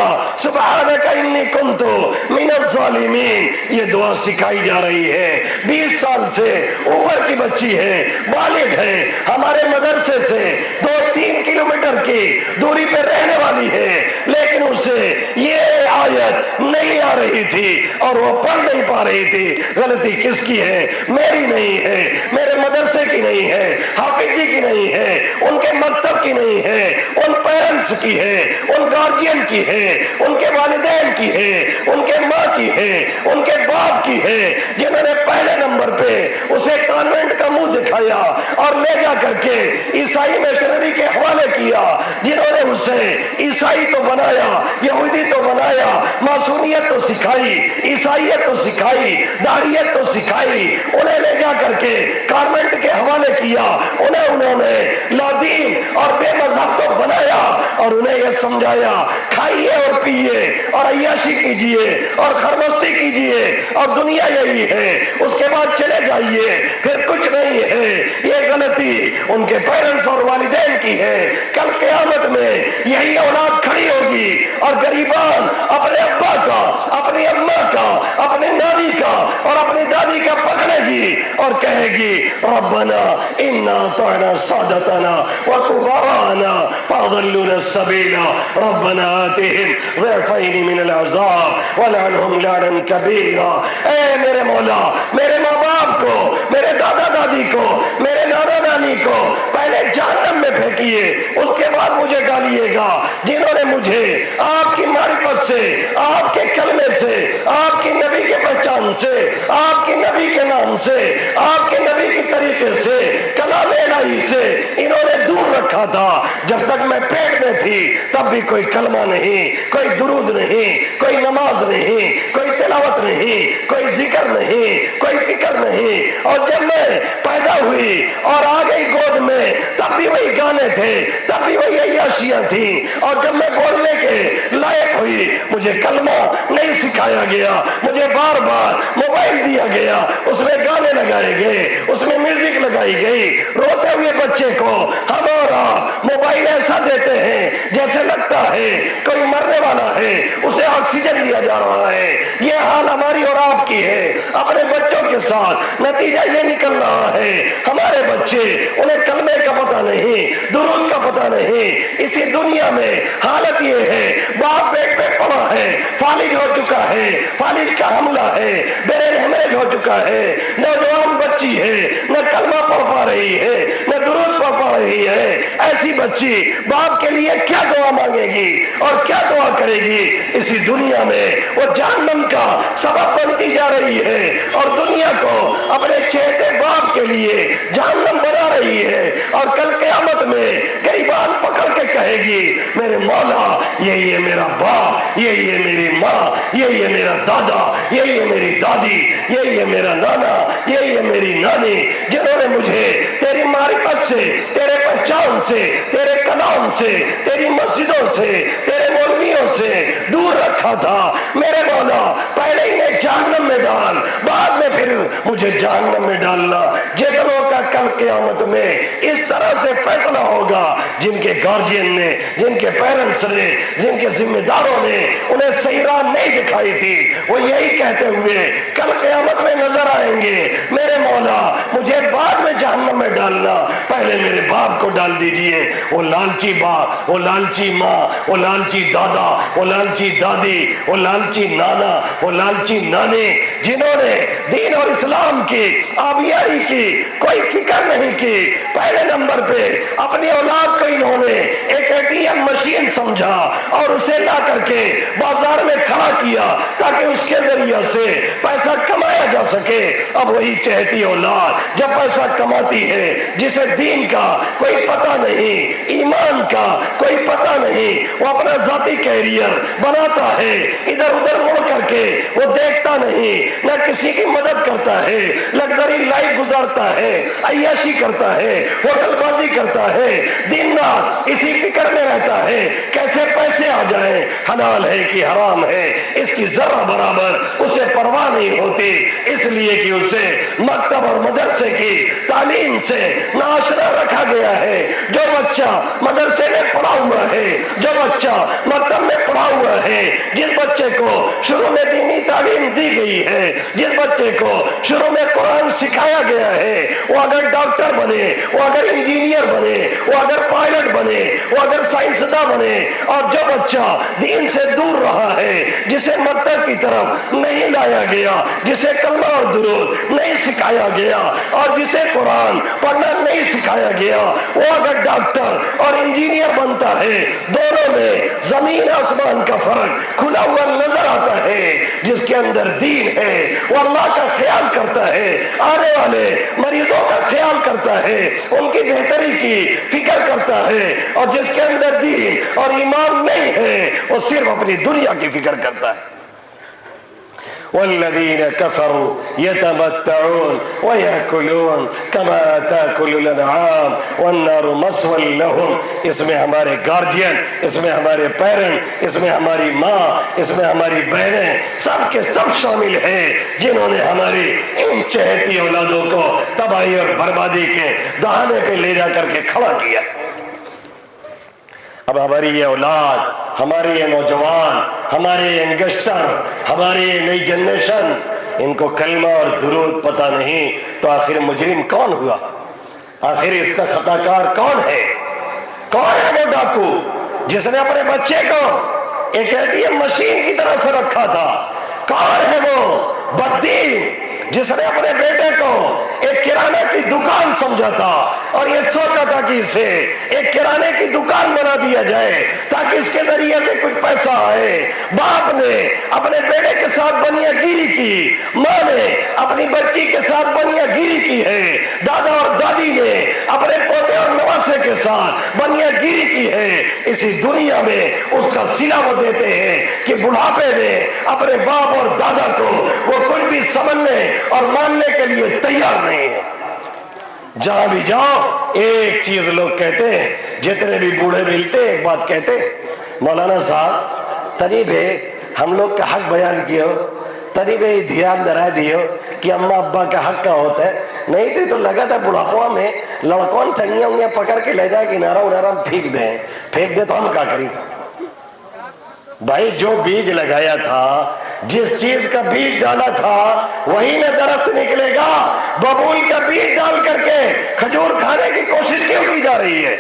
A: سبحانک انی کنت من الظالمین. یہ دعا سکھائی جا رہی ہے. 20 سال سے اوپر کی بچی ہے, بالغ ہے, ہمارے مدرسے سے 2-3 کلومیٹر کی دوری پہ رہنے والی ہے, لیکن اسے یہ آیت نہیں آ رہی تھی اور وہ پڑھ نہیں پا رہی تھی. غلطی کس کی ہے؟ میری نہیں ہے, میرے مدرسے کی نہیں ہے, حافظ جی کی نہیں ہے, ان کے مکتب کی نہیں ہے, ان پیرنٹس کی ہے, ان گارجین کی ہے, ان کے والدین کی ہے, ان کے ماں کی ہے, ان کے باپ کی ہے, جنہوں نے پہلے نمبر پہ اسے کانوینٹ کا منہ دکھایا اور لے جا کر کے عیسائی مشنری کے حوالے کیا, جنہوں نے اسے عیسائی تو بنایا, یہودی تو بنایا, معصومیت تو سکھائی, عیسائیت تو سکھائی, داڑھیت تو سکھائی, انہیں لے جا کر کے کانوینٹ کے حوالے کیا, انہوں نے لادین اور بے مذہب تو بنایا اور انہیں یہ سمجھایا کھائیے اور پیئے اور عیاشی کیجئے اور خرمستی کیجئے اور دنیا یہی ہے, اس کے بعد چلے جائیے, پھر کچھ نہیں ہے. یہ غلطی ان کے پیرنٹس اور والدین کی ہے. کل قیامت میں یہی اولاد کھڑی ہوگی اور غریبان اپنے ابا کا, اپنی اماں کا, اپنی نانی کا اور اپنی دادی کا پکڑے گی اور کہے گی ربنا انا اطعنا سادتنا وكبراءنا فاضلونا السبيل ربنا آتهم ضعفين من العذاب ولعنهم لعنا كبيرا. اے میرے مولا, میرے ماں باپ کو, میرے دادا دادی کو, میرے نانا نانی کو پہلے جہنم میں پھینکیے, اس کے بعد مجھے ڈالیے گا. جنہوں نے مجھے آپ کی معرفت سے, آپ کے کلمے سے, آپ کی نبی کے پہچان سے, آپ کی نبی کے نام سے, آپ کے نبی کی طریقے سے, کلام الہی سے انہوں نے دور رکھا تھا. جب تک میں پیٹ میں تھی تب بھی کوئی کلمہ نہیں, کوئی درود نہیں, کوئی نماز نہیں, کوئی تلاوت نہیں, کوئی ذکر نہیں, کوئی فکر نہیں. اور جب میں پیدا ہوئی اور آ گئی گود میں تب بھی وہی گانے تھے, تب بھی وہی عیاشیاں تھیں. اور جب میں بولنے کے لائق ہوئی مجھے کلمہ نہیں سکھایا گیا, مجھے بار بار موبائل دیا گیا, اس میں گانے لگائے گئے, اس میں میوزک لگائی گئی. روتے ہوئے بچے کو ہمارا موبائل ایسا دیتے ہیں جیسے لگتا ہے کوئی مرنے والا ہے, اسے آکسیجن دیا جا رہا ہے. یہ حال ہماری اور آپ کی ہے اپنے بچوں کے ساتھ. نتیجہ یہ نکل رہا ہے ہمارے بچے, انہیں کلمے کا پتہ نہیں, درود کا پتہ نہیں. اسی دنیا میں حالت یہ ہے, باپ پیٹ پہ پڑا ہے, فالج ہو چکا ہے, فالج کا حملہ ہے, برین ہیمریج ہو چکا ہے, نوجوان بچی ہے, نہ کلمہ پڑھ پا رہی ہے, نہ درود پڑھ پا رہی ہے. ایسی بچی باپ کے لیے کیا دعا مانگے گی اور کیا دعا کرے گی؟ اسی دنیا میں وہ جہنم کا سبب بنتی جا رہی ہے اور دنیا کو اپنے چہتے باپ کے لیے جہنم بنا رہی ہے. اور کل قیامت میں غریبان پکڑ کے کہے گی میرے مولا یہی ہے میرا باپ, یہی ہے میری ماں, یہی ہے میرا دادا, یہی ہے میری دادی, یہی ہے میرا نانا, یہی ہے میری نانی, جنہوں نے مجھے تیری معرفت سے, تیرے پہچان سے, تیرے کلام سے, تیری مسجدوں سے, تیرے مولویوں سے دور رکھا تھا. میرے مولا پہلے انہیں جہنم میں ڈال, بعد میں پھر مجھے جہنم میں ڈالنا. جنوں کا کل قیامت میں اس طرح سے فیصلہ ہوگا جن کے گارجین نے, جن کے پیرنٹس نے, جن کے ذمہ داروں نے انہیں صحیح راہ نہیں دکھائی تھی, وہ یہی کہتے ہوئے کل قیامت میں نظر آئیں گے میرے مولا مجھے بعد میں جہنم میں ڈالنا, پہلے میرے باپ کو ڈال دیجئے. وہ لالچی باپ, وہ لالچی ماں, وہ لالچی دادا, وہ لالچی دادی, وہ لالچی نانا, وہ لالچی نانی, جنہوں نے دین اور اسلام کی آبیاری کی کوئی فکر نہیں کی. پہلے نمبر پہ اپنی اولاد کو انہوں نے ایک ATM مشین سمجھا اور اسے لا کر کے بازار میں کھڑا کیا تاکہ اس کے ذریعے سے پیسہ کمایا جا سکے. اب وہی چہتی اولاد جب پیسہ کماتی ہے جسے دین کا کوئی پتہ نہیں, ایمان کا کوئی پتہ نہیں, وہ اپنا ذاتی کیریئر بناتا ہے, ادھر ادھر مڑ کر کے وہ دیکھتا نہیں, نہ کسی کی مدد کرتا ہے, لگژری لائف گزارتا ہے, عیاشی کرتا ہے, ہوٹل بازی کرتا ہے, دن رات اسی فکر میں رہتا ہے کیسے پیسے آ جائیں, حلال ہے کہ حرام ہے اس کی ذرہ برابر اسے پرواہ نہیں ہوتی، اس لیے کہ اسے مکتب اور مدرسے کی تعلیم سے ناشنا رکھا گیا ہے۔ جو بچہ مدرسے میں پڑھا ہوا ہے، جو بچہ مکتب میں پڑھا ہوا ہے، جس بچے کو شروع میں دینی تعلیم دی گئی ہے، جس بچے کو شروع میں قرآن سکھایا گیا ہے، وہ اگر ڈاکٹر بنے، وہ اگر انجینئر بنے، وہ اگر پائلٹ بنے، وہ اگر سائنسداں بنے، اور جو بچہ دین سے دور رہا ہے، جسے مکتب کی طرف نہیں لایا گیا، جسے کلمہ اور درود نہیں سکھایا گیا، اور جسے قرآن پڑھنا نہیں سکھایا گیا، وہ اگر ڈاکٹر اور انجینئر بنتا ہے، دونوں میں زمین آسمان کا فرق کھلا ہوا نظر آتا ہے۔ جس کے اندر دین ہے وہ اللہ کا خیال کرتا ہے، آنے والے مریضوں کا خیال کرتا ہے، ان کی بہتری کی فکر کرتا ہے، اور جس کے اندر دین اور ایمان نہیں ہے وہ صرف اپنی دنیا کی فکر کرتا ہے۔ والذین کفروا یتمتعون ویأکلون کما تأکل الانعام والنار مثوی لہم۔ اس میں ہمارے گارجین، اس میں ہمارے پیرنٹ، اس میں ہماری ماں، اس میں ہماری بہنیں، سب کے سب شامل ہیں جنہوں نے ہماری ان چہتی اولادوں کو تباہی اور بربادی کے دہانے پہ لے جا کر کے کھڑا کیا۔ اب ہماری یہ اولاد، ہمارے یہ نوجوان، ہمارے یہ ینگسٹر، ہماری یہ نئی جنریشن، ان کو کلمہ اور درود پتہ نہیں تو آخر مجرم کون ہوا؟ آخر اس کا خطا کار کون ہے؟ کون ہے وہ ڈاکو جس نے اپنے بچے کو ایک ATM مشین کی طرح سے رکھا تھا؟ کون ہے وہ بددین جس نے اپنے بیٹے کو ایک کرانے کی دکان سمجھا تھا اور یہ سوچا تھا کہ اسے ایک کرانے کی دکان بنا دیا جائے تاکہ اس کے ذریعے سے کچھ پیسہ آئے؟ باپ نے اپنے بیٹے کے ساتھ بنیا گیری کی، ماں نے اپنی بچی کے ساتھ بنیا گیری کی ہے، دادا اور دادی نے اپنے پوتے اور نواسے کے ساتھ بنیا گیری کی ہے۔ اسی دنیا میں اس کا صلہ وہ دیتے ہیں کہ بڑھاپے میں اپنے باپ اور دادا کو وہ کچھ بھی سمجھنے اور ماننے کے لیے تیار نہیں ہے۔ جہاں بھی جاؤ ایک چیز لوگ کہتے ہیں، جتنے بھی بوڑھے ملتے ایک بات کہتے، مولانا صاحب تنی بے ہم لوگ کا حق بیان کیو، تنی بے دھیان درا دیو کہ اماں ابا کا حق کا ہوتا ہے، نہیں تو لگا تھا بڑھاپوا میں لڑکون ٹھنگیاں انگیاں پکڑ کے لے جائے کنارہ انارہ پھینک دے تو ہم کیا کریں؟ بھائی جو بیج لگایا تھا، جس چیز کا بیج ڈالا تھا وہی نہ درخت نکلے گا۔ ببول کا بیج ڈال کر کے کھجور کھانے کی کوشش کیوں کی جا رہی ہے؟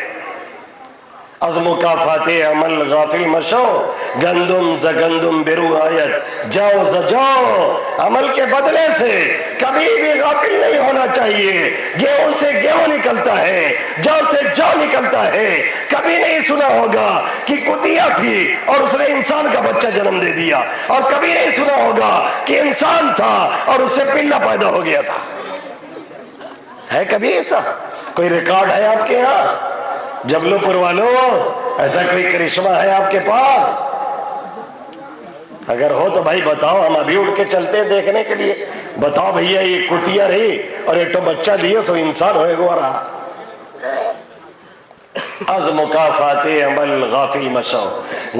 A: از مکافات عمل غافل مشو، گندم ز گندم برو آیت، جاؤ ز جاؤ، عمل کے بدلے سے کبھی بھی غافل نہیں ہونا چاہیے۔ گیہوں سے گیہوں نکلتا ہے، جو سے جو نکلتا ہے۔ کبھی نہیں سنا ہوگا کہ کتیا تھی اور اس نے انسان کا بچہ جنم دے دیا، اور کبھی نہیں سنا ہوگا کہ انسان تھا اور اس سے پلہ پیدا ہو گیا تھا۔ ہے کبھی ایسا؟ کوئی ریکارڈ ہے آپ کے یہاں؟ جبلو پور والوں ایسا کوئی کرشمہ ہے آپ کے پاس؟ اگر ہو تو بھائی بتاؤ، ہم ابھی اٹھ کے چلتے ہیں دیکھنے کے لیے۔ بتاؤ بھیا یہ کٹیا رہی اور ایک تو بچہ دیو تو انسان ہوئے گو رہا۔ از مکافات عمل غافل مشو،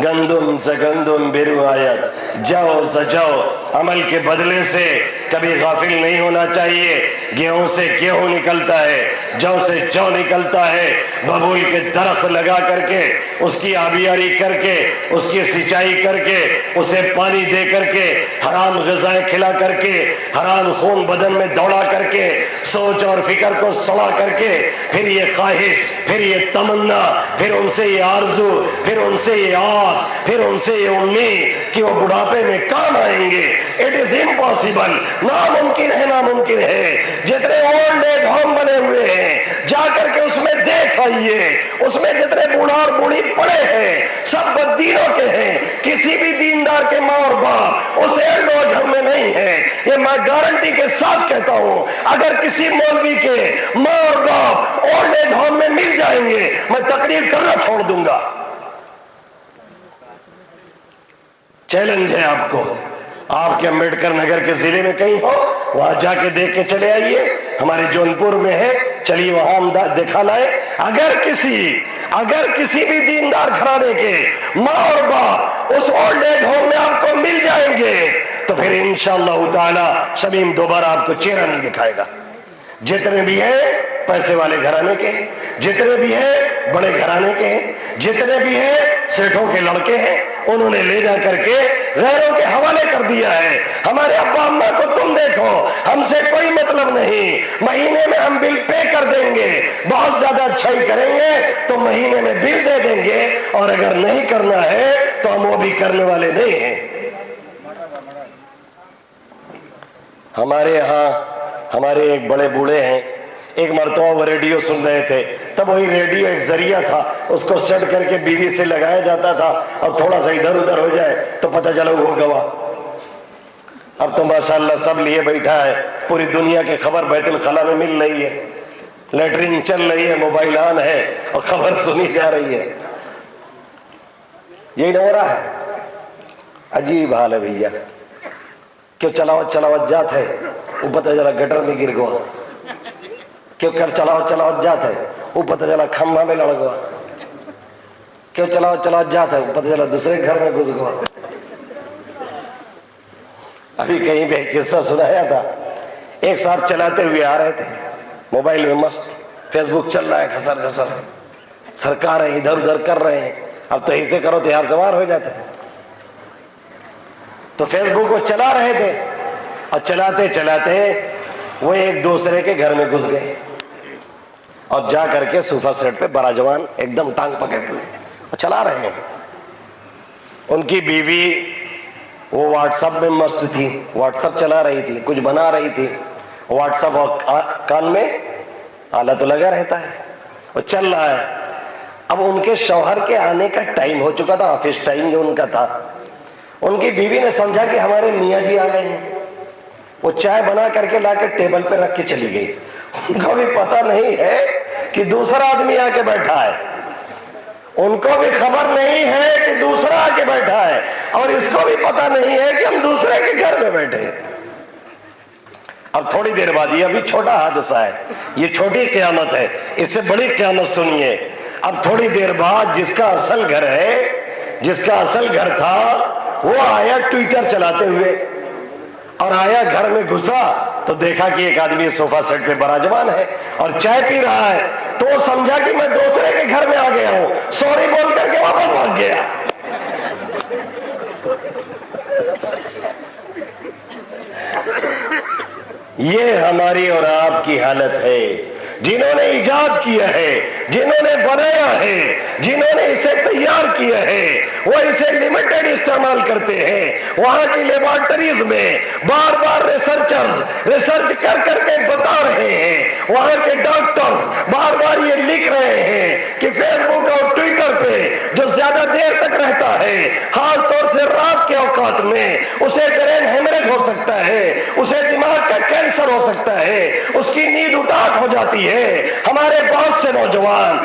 A: گندم ز گندم برو آیت، جاؤ ز جاؤ، عمل کے بدلے سے کبھی غافل نہیں ہونا چاہیے۔ گیہوں سے گیہوں نکلتا ہے، جو سے جو نکلتا ہے۔ ببول کے درخت لگا کر کے، اس کی آبیاری کر کے، اس کی سینچائی کر کے، اسے پانی دے کر کے، حرام غذائیں کھلا کر کے، حرام خون بدن میں دوڑا کر کے، سوچ اور فکر کو سڑا کر کے، پھر یہ خواہش، پھر یہ تمنا، پھر ان سے یہ آرزو، پھر ان سے یہ آس، پھر ان سے یہ امید کہ وہ بڑھاپے میں کام آئیں گے۔ اٹ از امپاسبل، ناممکن ہے، ناممکن ہے۔ جتنے اولڈ ایج ہوم بنے ہوئے ہیں جا کر کے اس میں دیکھ آئیے، اس میں جتنے بوڑھا اور بوڑھی پڑے ہیں سب بددینوں کے ہیں۔ کسی بھی دیندار کے ماں اور باپ اس ایلڈ ایج ہوم میں نہیں ہے۔ یہ میں گارنٹی کے ساتھ کہتا ہوں، اگر کسی مولوی کے ماں اور باپ اولڈ ایج ہوم میں مل جائیں گے میں تقریر کرنا چھوڑ دوں گا۔ چیلنج ہے آپ کو، آپ کے امبیڈکر نگر کے ضلع میں کہیں ہو وہاں جا کے دیکھ کے چلے آئیے۔ ہمارے جونپور میں ہے، چلیے وہاں ہم دکھا لائے۔ اگر کسی اگر کسی بھی دیندار گھرانے کے ماں اور باپ اس اولڈ ایج ہوم میں آپ کو مل جائیں گے تو پھر انشاءاللہ تعالی شمیم دوبارہ آپ کو چہرہ نہیں دکھائے گا. جتنے بھی ہیں پیسے والے گھرانے کے، جتنے بھی ہیں بڑے گھرانے کے ہیں، جتنے بھی ہیں سیٹھوں کے لڑکے ہیں، انہوں نے لے جا کر کے غیروں کے حوالے کر دیا ہے. ہمارے ابا اماں کو تم دیکھو، ہم سے کوئی مطلب نہیں، مہینے میں ہم بل پے کر دیں گے، بہت زیادہ اچھائی کریں گے تو مہینے میں بل دے دیں گے، اور اگر نہیں کرنا ہے تو ہم وہ بھی کرنے والے نہیں ہیں. ہمارے یہاں ہمارے ایک بڑے بوڑھے ہیں، ایک مرتبہ وہ ریڈیو سن رہے تھے، تب وہی ریڈیو ایک ذریعہ تھا، اس کو سیٹ کر کے بیوی سے لگایا جاتا تھا، اور تھوڑا سا ادھر ادھر ہو جائے تو پتہ چلا وہ گوا. اب تو ماشاءاللہ سب لیے بیٹھا ہے، پوری دنیا کی خبر بیت الخلا میں مل رہی ہے، لیٹرین چل رہی ہے، موبائل آن ہے اور خبر سنی جا رہی ہے. یہی نہ ہو رہا ہے؟ عجیب حال ہے بھیا. کیوں چلاوت جات ہے وہ پتہ چلا گٹر میں گر گوا، کیوں کر چلاوت جات ہے وہ پتہ چلا کھمبا میں لڑ گوا، کیوں چلاوت جات ہے وہ پتہ چلا دوسرے گھر میں گھس گوا. ابھی کہیں پہ قصہ سنایا تھا، ایک صاحب چلاتے ہوئے آ رہے تھے، موبائل میں مست، فیس بک چل رہا ہے کھسر کھسر، سرکاریں ادھر ادھر کر رہے ہیں، اب تو ایسے کرو تو یار سوار ہو جاتے ہیں. تو فیس بک کو چلا رہے تھے، اور چلاتے چلاتے وہ ایک دوسرے کے گھر میں گھس گئے، اور جا کر کے صوفہ سیٹ پہ براجوان ایک دم ٹانگ پکڑ کے اور چلا رہے ہیں. ان کی بیوی وہ واٹس ایپ میں مست تھی، واٹس ایپ چلا رہی تھی، کچھ بنا رہی تھی، واٹس ایپ کان میں آلہ تو لگا رہتا ہے، وہ چل رہا ہے. اب ان کے شوہر کے آنے کا ٹائم ہو چکا تھا، آفس ٹائم جو ان کا تھا. ان کی بیوی نے سمجھا کہ ہمارے میاں جی آ گئے ہیں، وہ چائے بنا کر کے لا کے ٹیبل پہ رکھ کے چلی گئی. ان کو بھی پتہ نہیں ہے کہ دوسرا آدمی آ کے بیٹھا ہے، ان کو بھی خبر نہیں ہے کہ دوسرا آ کے بیٹھا ہے، اور اس کو بھی پتہ نہیں ہے کہ ہم دوسرے کے گھر میں بیٹھے ہیں. اب تھوڑی دیر بعد، یہ ابھی چھوٹا حادثہ ہے، یہ چھوٹی قیامت ہے، اس سے بڑی قیامت سنیے. اب تھوڑی دیر بعد جس کا اصل گھر ہے، جس کا اصل گھر تھا، وہ آیا ٹویٹر چلاتے ہوئے، اور آیا گھر میں گھسا تو دیکھا کہ ایک آدمی صوفہ سیٹ پہ براجمان ہے اور چائے پی رہا ہے. تو وہ سمجھا کہ میں دوسرے کے گھر میں آ گیا ہوں، سوری بول کر کے واپس بھاگ گیا. یہ ہماری اور آپ کی حالت ہے. جنہوں نے ایجاد کیا ہے، جنہوں نے بنایا ہے، جنہوں نے اسے تیار کیا ہے، وہ اسے لمیٹڈ استعمال کرتے ہیں. وہاں کی لیبارٹریز میں بار بار ریسرچرز ریسرچ کر کر کے بتا رہے ہیں، وہاں کے ڈاکٹرز بار بار یہ لکھ رہے ہیں کہ فیس بک اور ٹویٹر پہ جو زیادہ دیر تک رہتا ہے، خاص طور سے رات کے اوقات میں، اسے برین ہیمریج ہو سکتا ہے، اسے دماغ کا کینسر ہو سکتا ہے، اس کی نیند اٹاٹ ہو جاتی ہے. ہمارے بہت سے نوجوان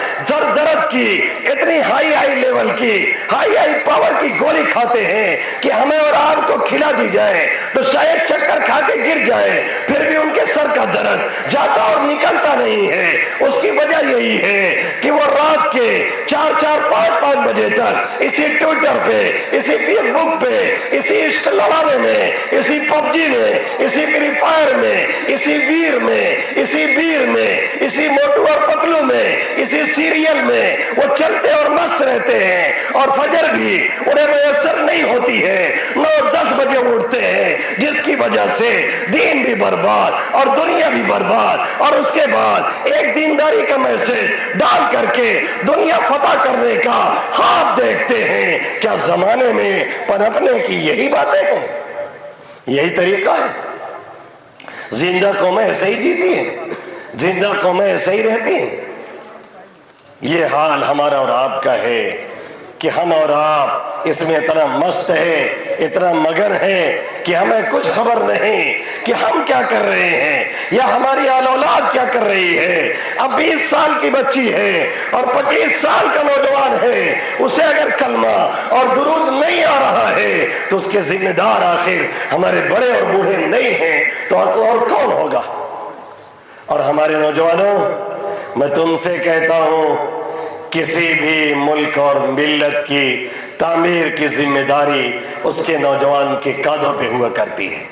A: درد کی اتنی ہائی لیول کی ہائی پاور کی گولی کھاتے ہیں کہ ہمیں اور آپ کو کھلا دی جائے تو شاید چکر کھا کے گر جائے، پھر بھی ان کے سر کا درد جاتا اور نکلتا نہیں ہے. اس کی وجہ یہی ہے کہ وہ رات کے 4-5 بجے تک اسی ٹویٹر پہ، اسی فیس بک پہ، اسی عشق لڑانے میں، اسی پب جی میں، اسی فری فائر میں، اسی ویر میں، اسی بیر میں، اسی موٹو اور پتلو میں، اسی سیریل میں وہ چلتے اور مست رہتے ہیں، اور فجر بھی انہیں میسر نہیں ہوتی ہے. 9-10 بجے اٹھتے ہیں، جس کی وجہ سے دین بھی برباد اور دنیا بھی برباد، اور اس کے بعد ایک دینداری کا میسج ڈال کر کے دنیا فتح کرنے کا خواب دیکھتے ہیں. کیا زمانے میں پنپنے کی یہی باتیں ہیں؟ یہی طریقہ ہے؟ زندہ قومیں ایسے ہی جیتی ہیں، زندہ قومیں ایسے ہی رہتی ہیں. یہ حال ہمارا اور آپ کا ہے کہ ہم اور آپ اس میں اتنا مست ہے، اتنا مگن ہے کہ ہمیں کچھ خبر نہیں کہ ہم کیا کر رہے ہیں یا ہماری آل اولاد کیا کر رہی ہے. اب 20 سال کی بچی ہے اور 25 سال کا نوجوان ہے، اسے اگر کلمہ اور درود نہیں آ رہا ہے تو اس کے ذمہ دار آخر ہمارے بڑے اور بوڑھے نہیں ہیں تو اور کون ہوگا؟ اور ہمارے نوجوانوں، میں تم سے کہتا ہوں کسی بھی ملک اور ملت کی تعمیر کی ذمہ داری اس کے نوجوان کے کاندھوں پہ ہوا کرتی ہے۔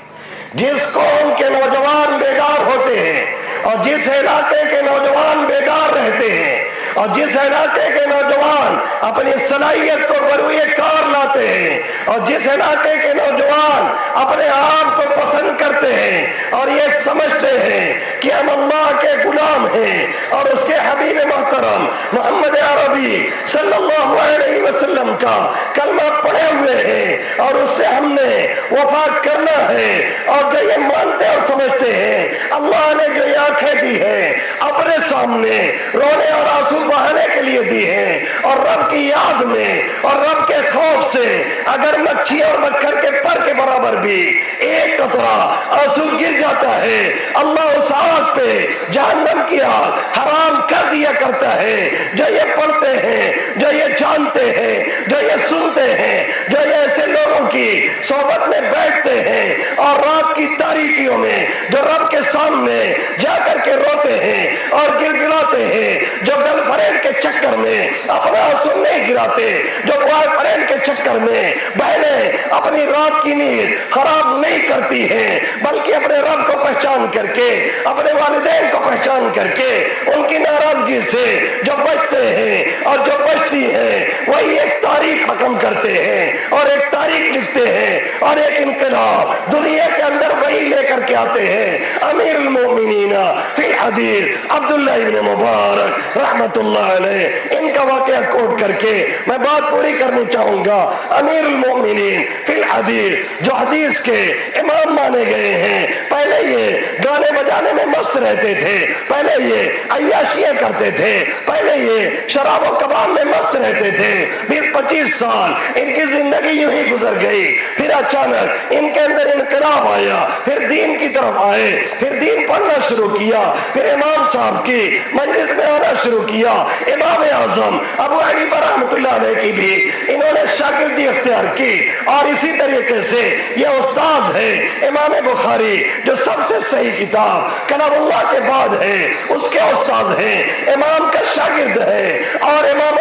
A: جس قوم کے نوجوان بیدار ہوتے ہیں اور جس علاقے کے نوجوان بیدار رہتے ہیں اور جس علاقے کے نوجوان اپنی صلاحیت کو بروئے کار لاتے ہیں اور جس علاقے کے نوجوان اپنے آپ کو پسند کرتے ہیں اور یہ سمجھتے ہیں کہ ہم اللہ کے غلام ہیں اور اس کے حبیب محترم محمد عربی صلی اللہ علیہ وسلم کا کلمہ پڑھے ہوئے ہیں اور اس سے ہم نے وفا کرنا ہے، اور جو یہ مانتے اور سمجھتے ہیں اللہ نے جو یہ آنکھیں دی ہیں اپنے سامنے رونے اور آنسو بہانے کے لیے دی ہیں، اور رب کی یاد میں اور رب کے خوف سے اگر مچھی اور مکھر کے پر کے برابر بھی ایک قطرہ آنسو گر جاتا ہے، اللہ اس آگ پہ جہنم کی آگ حرام کر دیا کرتا ہے۔ جو یہ پڑھتے ہیں، جو یہ جانتے ہیں، جو یہ سنتے ہیں، جو یہ ایسے لوگوں کی صحبت میں بیٹھتے ہیں اور رات کی تاریکیوں میں جو رب کے سامنے جا کر کے روتے ہیں اور گر گراتے ہیں، جو گرل فرینڈ کے چکر میں اپنا آنسو نہیں گراتے، جو بوائے فرینڈ کے چکر میں بہنیں اپنی رات کی نیند خراب نہیں کرتی ہیں، بلکہ اپنے رب کو پہچان کر کے، اپنے والدین کو پہچان کر کے ان کی ناراضگی سے جو بچتے ہیں اور جو بچتی ہیں وہی ایک تاریخ رقم کرتے ہیں اور ایک تاریخ لکھتے ہیں اور ایک انقلاب دنیا کے اندر وہی لے کر کے آتے ہیں۔ امیر المومنین فی الحدیث عبداللہ ابن مبارک رحمت اللہ علیہ، ان کا واقعہ کوٹ کر کے میں بات پوری کرنی چاہوں گا۔ امیر المومنین فی الحدیث جو حدیث کے امام مانے گئے ہیں، پہلے یہ گانے بجانے میں مست رہتے تھے، پہلے یہ عیاشیاں کرتے تھے، پہلے یہ شراب و کباب میں مست رہتے تھے۔ 20-25 سال ان کی زندگی یوں ہی گزر گئی، پھر اچانک ان کے اندر انقلاب آیا، پھر دین کی طرف آئے، پھر دین پڑھنا شروع کیا، پھر امام صاحب کی مجلس میں آنا شروع کیا۔ امام اعظم ابو حنیفہ رحمۃ اللہ علیہ کی بھی انہوں نے شاگردی اختیار کی، اور اسی طریقے سے یہ استاذ ہے امام بخاری جو سب سے صحیح کتاب کلام اللہ کے بعد ہے، اس کے استاذ ہیں، امام کا شاگرد ہے، اور امام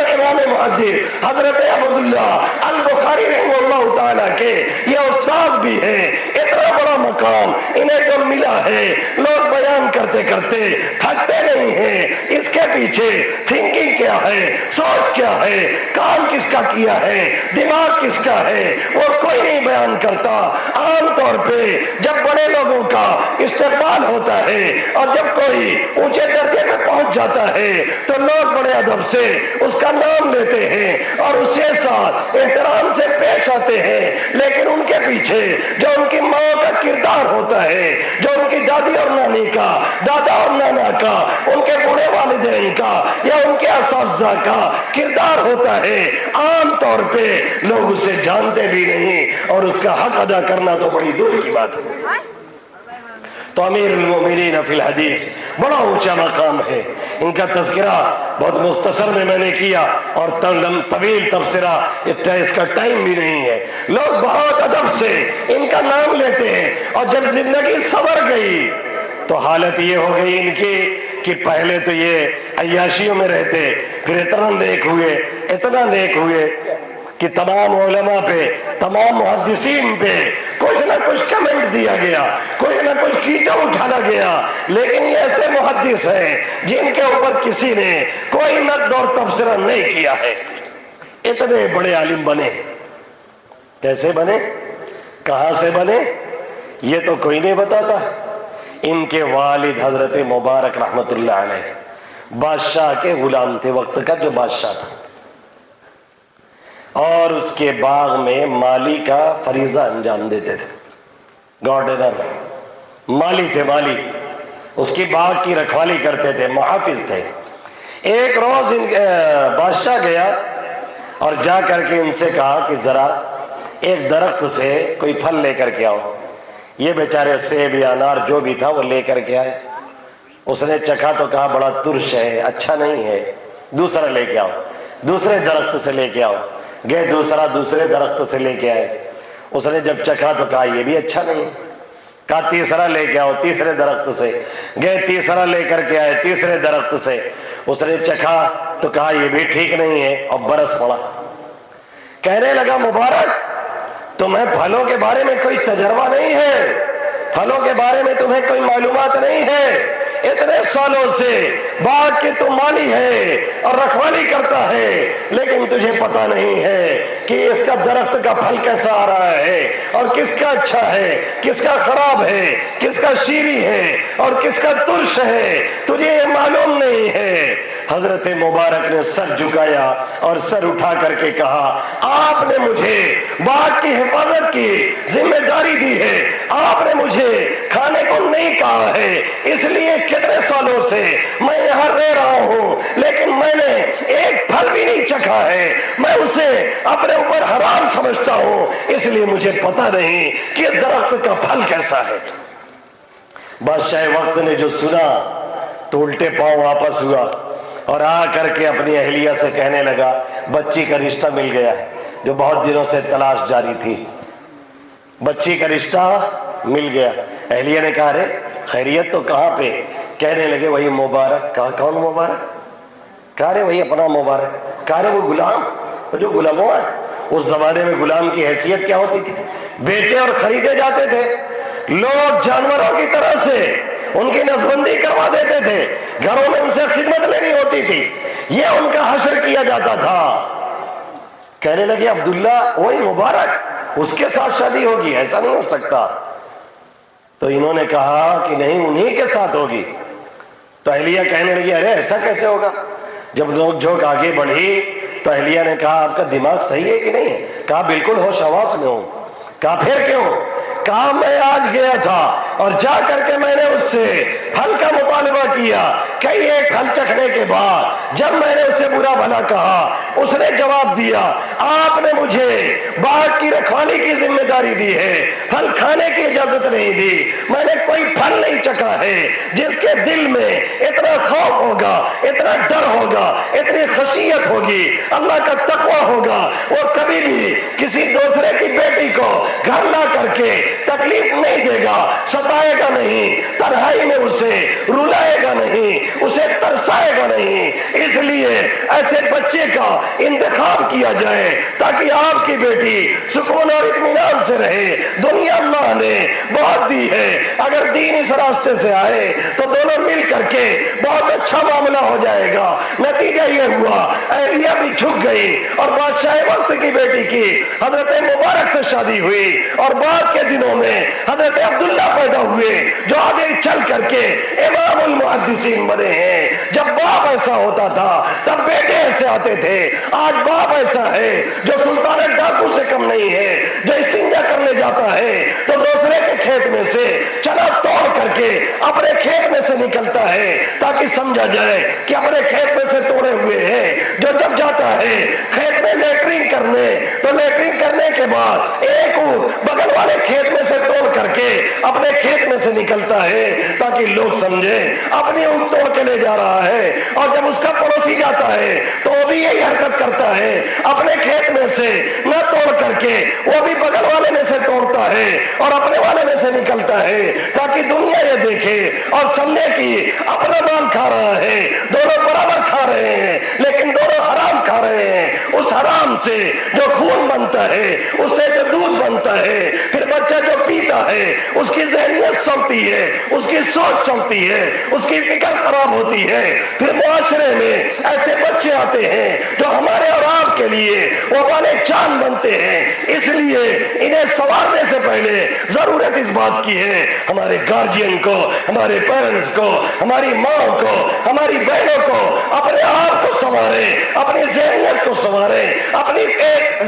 A: محدث حضرت عبداللہ البخاری رحمہ اللہ تعالیٰ کے یہ استاذ بھی ہیں۔ اتنا بڑا مقام انہیں جو ملا ہے، لوگ بیان کرتے کرتے تھکتے نہیں ہیں۔ اس کے پیچھے تھنکنگ کیا ہے، سوچ کیا ہے، کام کس کا کیا ہے، دماغ کس کا ہے، وہ کوئی نہیں بیان کرتا۔ عام طور پہ جب بڑے لوگوں کا استقبال ہوتا ہے اور جب کوئی اونچے درجے پہ پہنچ جاتا ہے تو لوگ بڑے ادب سے اس کا نام لیتے ہیں اور اس کے ساتھ احترام سے پیش آتے ہیں، لیکن ان کے پیچھے جو ان کی ماں کا کردار ہوتا ہے، جو ان کی دادی اور نانی کا، دادا اور نانا کا، ان کے بوڑھے والدین کا یا ان کے اساتذہ کا کردار ہوتا ہے، عام طور پہ لوگ اسے جانتے بھی نہیں، اور اس کا حق ادا کرنا تو بڑی دور کی بات ہے۔ تو امیر المومنین فی الحدیث بڑا اونچا مقام ہے، ان کا تذکرہ بہت مختصر میں نے کیا اور طویل تبصرہ اس کا ٹائم بھی نہیں ہے۔ لوگ بہت ادب سے ان کا نام لیتے ہیں، اور جب زندگی سنور گئی تو حالت یہ ہو گئی ان کی کہ پہلے تو یہ عیاشیوں میں رہتے، پھر اتنا نیک ہوئے کہ تمام علماء پہ، تمام محدثین پہ کچھ نہ کچھ کمنٹ دیا گیا، کچھ نہ کچھ کیچڑ اٹھانا گیا، لیکن یہ ایسے محدث ہیں جن کے اوپر کسی نے کوئی نقد اور تبصرہ نہیں کیا ہے۔ اتنے بڑے عالم بنے، کیسے بنے، کہاں سے بنے، یہ تو کوئی نہیں بتاتا۔ ان کے والد حضرت مبارک رحمت اللہ علیہ بادشاہ کے غلام تھے، وقت کا جو بادشاہ تھا، اور اس کے باغ میں مالی کا فریضہ انجام دیتے تھے۔ گارڈنر مالی تھے، مالی اس کی باغ کی رکھوالی کرتے تھے، محافظ تھے۔ ایک روز بادشاہ گیا اور جا کر کے ان سے کہا کہ ذرا ایک درخت سے کوئی پھل لے کر کے آؤ۔ یہ بیچارے سیب یا انار جو بھی تھا وہ لے کر کے آئے۔ اس نے چکھا تو کہا بڑا ترش ہے، اچھا نہیں ہے، دوسرا لے کے آؤ۔ دوسرے درخت سے لے کے آؤ، گئے دوسرے درخت سے لے کے آئے۔ اس نے جب چکھا تو کہا یہ بھی اچھا نہیں، کہا تیسرا لے کے آؤ، تیسرے درخت سے گئے، تیسرا لے کر کے آئے، تیسرے درخت سے۔ اس نے چکھا تو کہا یہ بھی ٹھیک نہیں ہے اور برس پڑا۔ کہنے لگا مبارک تمہیں پھلوں کے بارے میں کوئی تجربہ نہیں ہے، پھلوں کے بارے میں تمہیں کوئی معلومات نہیں ہے، اتنے سالوں سے باغ کی تم مالی ہے اور رکھوالی کرتا ہے، لیکن تجھے پتا نہیں ہے کہ اس کا درخت کا پھل کیسا آ رہا ہے اور کس کا اچھا ہے، کس کا خراب ہے، کس کا شیریں ہے اور کس کا ترش ہے، تجھے یہ معلوم نہیں ہے۔ حضرت مبارک نے سر جھکایا اور سر اٹھا کر کے کہا آپ نے مجھے باغ کی حفاظت کی ذمہ داری دی ہے، آپ نے مجھے کھانے کو نہیں کہا ہے، اس لیے کتنے سالوں سے میں یہاں رہ رہا ہوں لیکن میں نے ایک پھل بھی نہیں چکھا ہے، میں اسے اپنے اوپر حرام سمجھتا ہوں، اس لیے مجھے پتا نہیں کہ درخت کا پھل کیسا ہے۔ بادشاہ وقت نے جو سنا تو الٹے پاؤں واپس ہوا اور آ کر کے اپنی اہلیہ سے کہنے لگا بچی کا رشتہ مل گیا جو بہت دنوں سے تلاش جاری تھی، بچی کا رشتہ مل گیا۔ اہلیہ نے کہا رے خیریت تو کہاں پہ؟ کہنے لگے وہی مبارک۔ کہا کون مبارک؟ کہا رے وہی اپنا مبارک۔ کہا رے وہ غلام، وہ جو غلاموں ہے، اس زمانے میں غلام کی حیثیت کیا ہوتی تھی؟ بیچے اور خریدے جاتے تھے، لوگ جانوروں کی طرح سے ان کی نسبندی کروا دیتے تھے، گھروں میں ان سے خدمت لینی ہوتی تھی، یہ ان کا حشر کیا جاتا تھا۔ کہنے لگے عبداللہ وہی مبارک، اس کے ساتھ شادی ہوگی؟ ایسا نہیں ہو سکتا۔ تو انہوں نے کہا کہ نہیں انہی کے ساتھ ہوگی۔ تو اہلیہ کہنے لگی ارے ایسا کیسے ہوگا؟ جب نوک جھوک آگے بڑھی تو اہلیہ نے کہا آپ کا دماغ صحیح ہے کہ نہیں ہے؟ کہا بالکل ہوش حواس میں ہوں۔ کہا پھر کیوں؟ کہا میں آج گیا تھا اور جا کر کے میں نے اس سے پھل کا مطالبہ کیا، کئی ایک پھل چکھنے کے بعد جب میں نے اسے برا بھلا کہا اس نے جواب دیا آپ نے مجھے باغ کی رکھوالی کی ذمہ داری دی ہے، پھل کھانے کی اجازت نہیں دی، میں نے کوئی پھل نہیں چکھا ہے۔ جس کے دل میں اتنا خوف ہوگا، اتنا ڈر ہوگا، اتنی خشیت ہوگی، اللہ کا تقوی ہوگا، وہ کبھی بھی کسی دوسرے کی بیٹی کو گھر لا کر کے تکلیف نہیں دے گا، ستائے گا نہیں، تنہائی میں اسے رلائے گا نہیں، اسے ترسائے گا نہیں۔ اس لیے ایسے بچے کا انتخاب کیا جائے تاکہ آپ کی بیٹی سکون اور اطمینان سے رہے۔ دنیا اللہ نے بہت دی ہے، اگر دین اس راستے سے آئے تو دونوں مل کر کے بہت اچھا معاملہ ہو جائے گا۔ نتیجہ یہ ہوا اہلیہ بھی جھک گئی اور بادشاہ وقت کی بیٹی کی حضرت مبارک سے شادی ہوئی، اور بعد کے دنوں میں حضرت عبداللہ پیدا ہوئے جو آگے چل کر کے امام المحدثین بنے ہیں۔ جب باپ ایسا ہوتا تھا تب بیٹے ایسے آتے تھے، آج باپ ایسا ہے جو سلطان ڈاکو سے کم نہیں ہے، جو استنجا کرنے جاتا ہے تو دوسرے کے کھیت میں سے چنا توڑ کر کے اپنے کھیت میں سے نکلتا ہے تاکہ سمجھا جائے کہ اپنے کھیت میں سے توڑے ہوئے ہیں۔ جو جب جاتا ہے کھیت میں لیٹرین کرنے تو لیٹرین کرنے کے بعد ایک بغل والے کھیت میں سے توڑ کر کے اپنے کھیت میں سے نکلتا ہے تاکہ لوگ سمجھیں اپنی اونٹ توڑ کے لے جا رہا ہے، اور جب اس کا پڑوسی جاتا ہے تو وہ بھی یہی حرکت کرتا ہے، اپنے کھیت میں سے نہ توڑ کر کے وہ بھی بغل والے میں سے توڑتا ہے اور اپنے والے میں سے نکلتا ہے تاکہ دنیا یہ دیکھے اور سمجھے کہ اپنا مال کھا رہا ہے، دونوں برابر کھا رہے ہیں لیکن دونوں حرام کھا رہے ہیں۔ اس حرام سے جو خون بنتا ہے، اس سے جو دودھ بنتا ہے، پھر بچہ جو پیتا ہے اس کی ذہنیت چلتی ہے، اس کی سوچ چلتی ہے، اس کی فکر خراب ہوتی ہے۔ پھر معاشرے میں ایسے بچے آتے ہیں جو ہمارے اور آپ کے لیے وہ والے جان بنتے ہیں۔ اس لیے انہیں سنوارنے سے پہلے ضرورت اس بات کی ہے ہمارے گارجین کو، ہمارے پیرنٹس کو، ہماری ماں کو، ہماری بہنوں کو اپنے آپ کو سنواریں، اپنی ذہنیت کو سنواریں، اپنی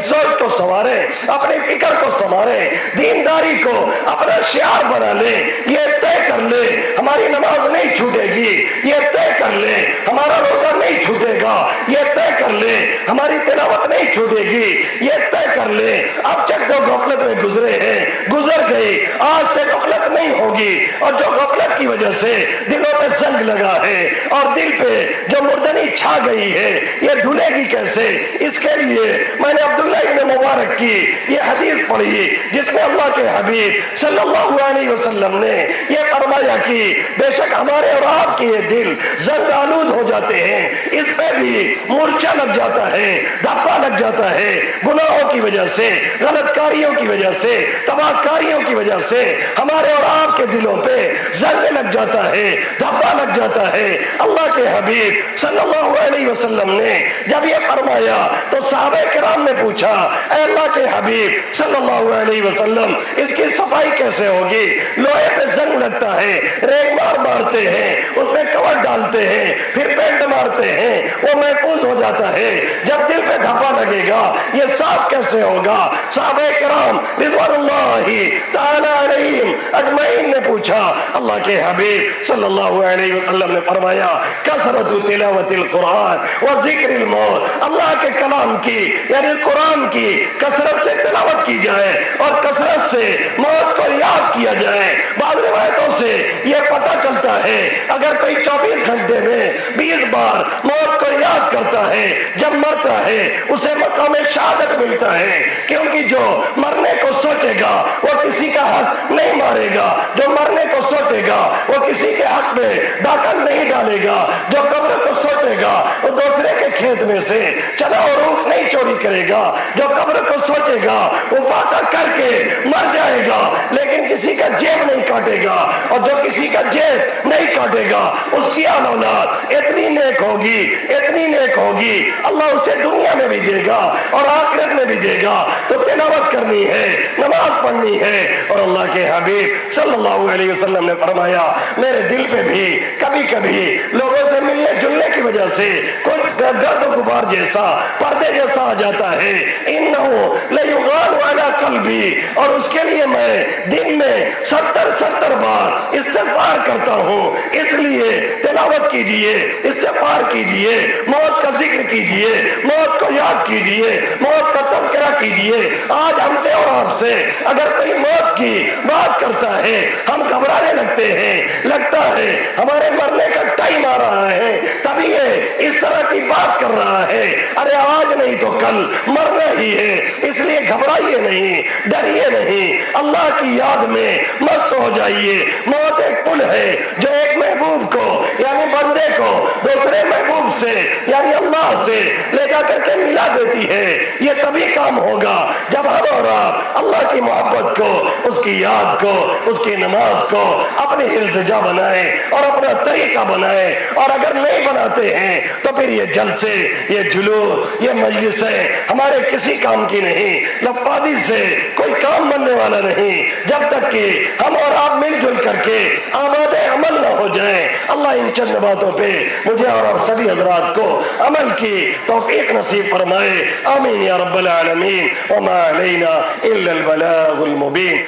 A: سوچ کو سنواریں، اپنی فکر کو سنواریں، دینداری کو اپنا شعار بنا لیں، یہ طے کر لیں ہماری نماز نہیں چھوٹے گی، یہ طے کر لیں ہمارا روزہ نہیں چھوٹے گا، یہ طے کر لیں ہماری تلاوت نہیں چھوٹے گی، یہ طے کر لیں اب تک جو غفلت میں گزرے ہیں گزر گئی، آج سے غفلت نہیں ہوگی، اور جو غفلت کی وجہ سے دلوں میں زنگ لگا ہے اور دل پہ جو مردنی چھا گئی ہے یہ دھلے گی کیسے؟ اس کے لیے میں نے عبداللہ ابن مبارک کی یہ حدیث پڑھی جس میں اللہ کے حبیب صلی اللہ علیہ وسلم نے یہ فرمایا کہ بے شک ہمارے اور آپ کے یہ دل زنگ آلود ہو جاتے ہیں، اس پہ بھی مورچہ لگ جاتا ہے، دھبا لگ جاتا ہے، گناہوں کی وجہ سے، غلط کاریوں کی وجہ سے، تباہ کاریوں کی وجہ سے ہمارے اور آپ کے دلوں پہ زنگ لگ جاتا ہے، دھبا لگ جاتا ہے۔ اللہ کے حبیب صلی اللہ علیہ وسلم نے جب یہ فرمایا تو صحابہ کرام نے پوچھا اے اللہ کے حبیب صلی اللہ علیہ وسلم اس کی صفائی کیسے ہوگی؟ لوہے پہ زنگ لگتا ہے، ریگ مار مارتے ہیں، اس میں کور ڈالتے ہیں، پھر پینٹ مارتے ہیں، وہ محفوظ ہو جاتا ہے، جب دل پہ دھبا لگے گا یہ صاف کیسے ہوگا؟ صحابہ کرام رضوان اللہ تعالی علیہم اجمعین نے پوچھا، اللہ کے حبیب صلی اللہ علیہ وسلم نے فرمایا کثرت تلاوت القرآن و ذکر الموت، اللہ کے کلام کی یعنی قرآن کی کثرت سے تلاوت کی جائے اور کثرت سے موت کو یاد کیا جائے۔ بعض روایتوں سے یہ پتہ چلتا ہے اگر کوئی 24 گھنٹے میں 20 بار موت کو یاد کرتا ہے جب مرتا ہے اسے مقام شہادت ملتا ہے، کیونکہ جو مرنے کو سوچے گا وہ کسی کا حق نہیں مارے گا، جو مرنے کو سوچے گا وہ کسی کے حق میں داخل نہیں ڈالے گا، جو قبر کو سوچے گا وہ دوسرے کے کھیت میں سے چنا اور روٹ نہیں چوری کرے گا، جو قبر کو سوچے گا وہ وعدہ کر کے مر جائے گا لیکن کسی کا جیب نہیں کاٹے گا، اور جو کسی کا جیب نہیں کاٹے گا اس کی اولاد اتنی نیک ہوگی، اتنی نیک ہوگی، اللہ اسے دنیا میں بھی دے گا اور آخرت میں بھی دے گا۔ تو تلاوت کرنی ہے، نماز پڑھنی ہے، اور اللہ کے حبیب صلی اللہ علیہ وسلم نے فرمایا میرے دل پہ بھی کبھی کبھی لوگوں سے ملنے جلنے کی وجہ سے کوئی گرد و غبار جیسا، پردے جیسا آ جاتا ہے، انہو لیغان علی قلبی، اور اس کے لیے میں دن میں 70 بار استغفار کرتا ہوں، اس لیے تلاوت کیجئے، استغفار کیجئے، موت کا ذکر کیجئے، موت کو یاد کیجئے، موت کا تذکرہ کیجئے۔ آج ہم سے اور آپ سے اگر کوئی موت کی بات کرتا ہے ہم گھبرانے لگتے ہیں، لگتا ہے ہمارے مرنے کا ٹائم آ رہا ہے تبھی یہ اس طرح کی بات کر رہا ہے، ارے آج نہیں تو کل مرنا ہی ہے، اس لیے گھبرائیے نہیں، ڈریے نہیں، اللہ کی یاد میں مست ہو جائیے۔ موت ایک پل ہے جو ایک محبوب کو یعنی بندے کو دوسرے محبوب سے یعنی اللہ سے لے جا کر کے ملا دیتی ہے۔ یہ تبھی کام ہوگا جب ہم اور آپ اللہ کی محبت کو، اس کی یاد کو، اس کی نماز کو اپنی التجا بنائیں اور اپنا طریقہ بنائیں، اور اگر نہیں بناتے ہیں تو پھر یہ جلسے، یہ جلوس، یہ مجلسیں ہمارے کسی کام کی نہیں، لفادی سے کوئی کام بننے والا نہیں جب تک کہ ہم اور آپ مل جل کر کے آماد عمل نہ ہو جائیں۔ اللہ ان چند باتوں پہ مجھے اور آپ سبھی حضرات کو عمل کی توفیق نصیب فرمائے، آمین یا رب العالمین، وما علینا الا البلاغ المبین۔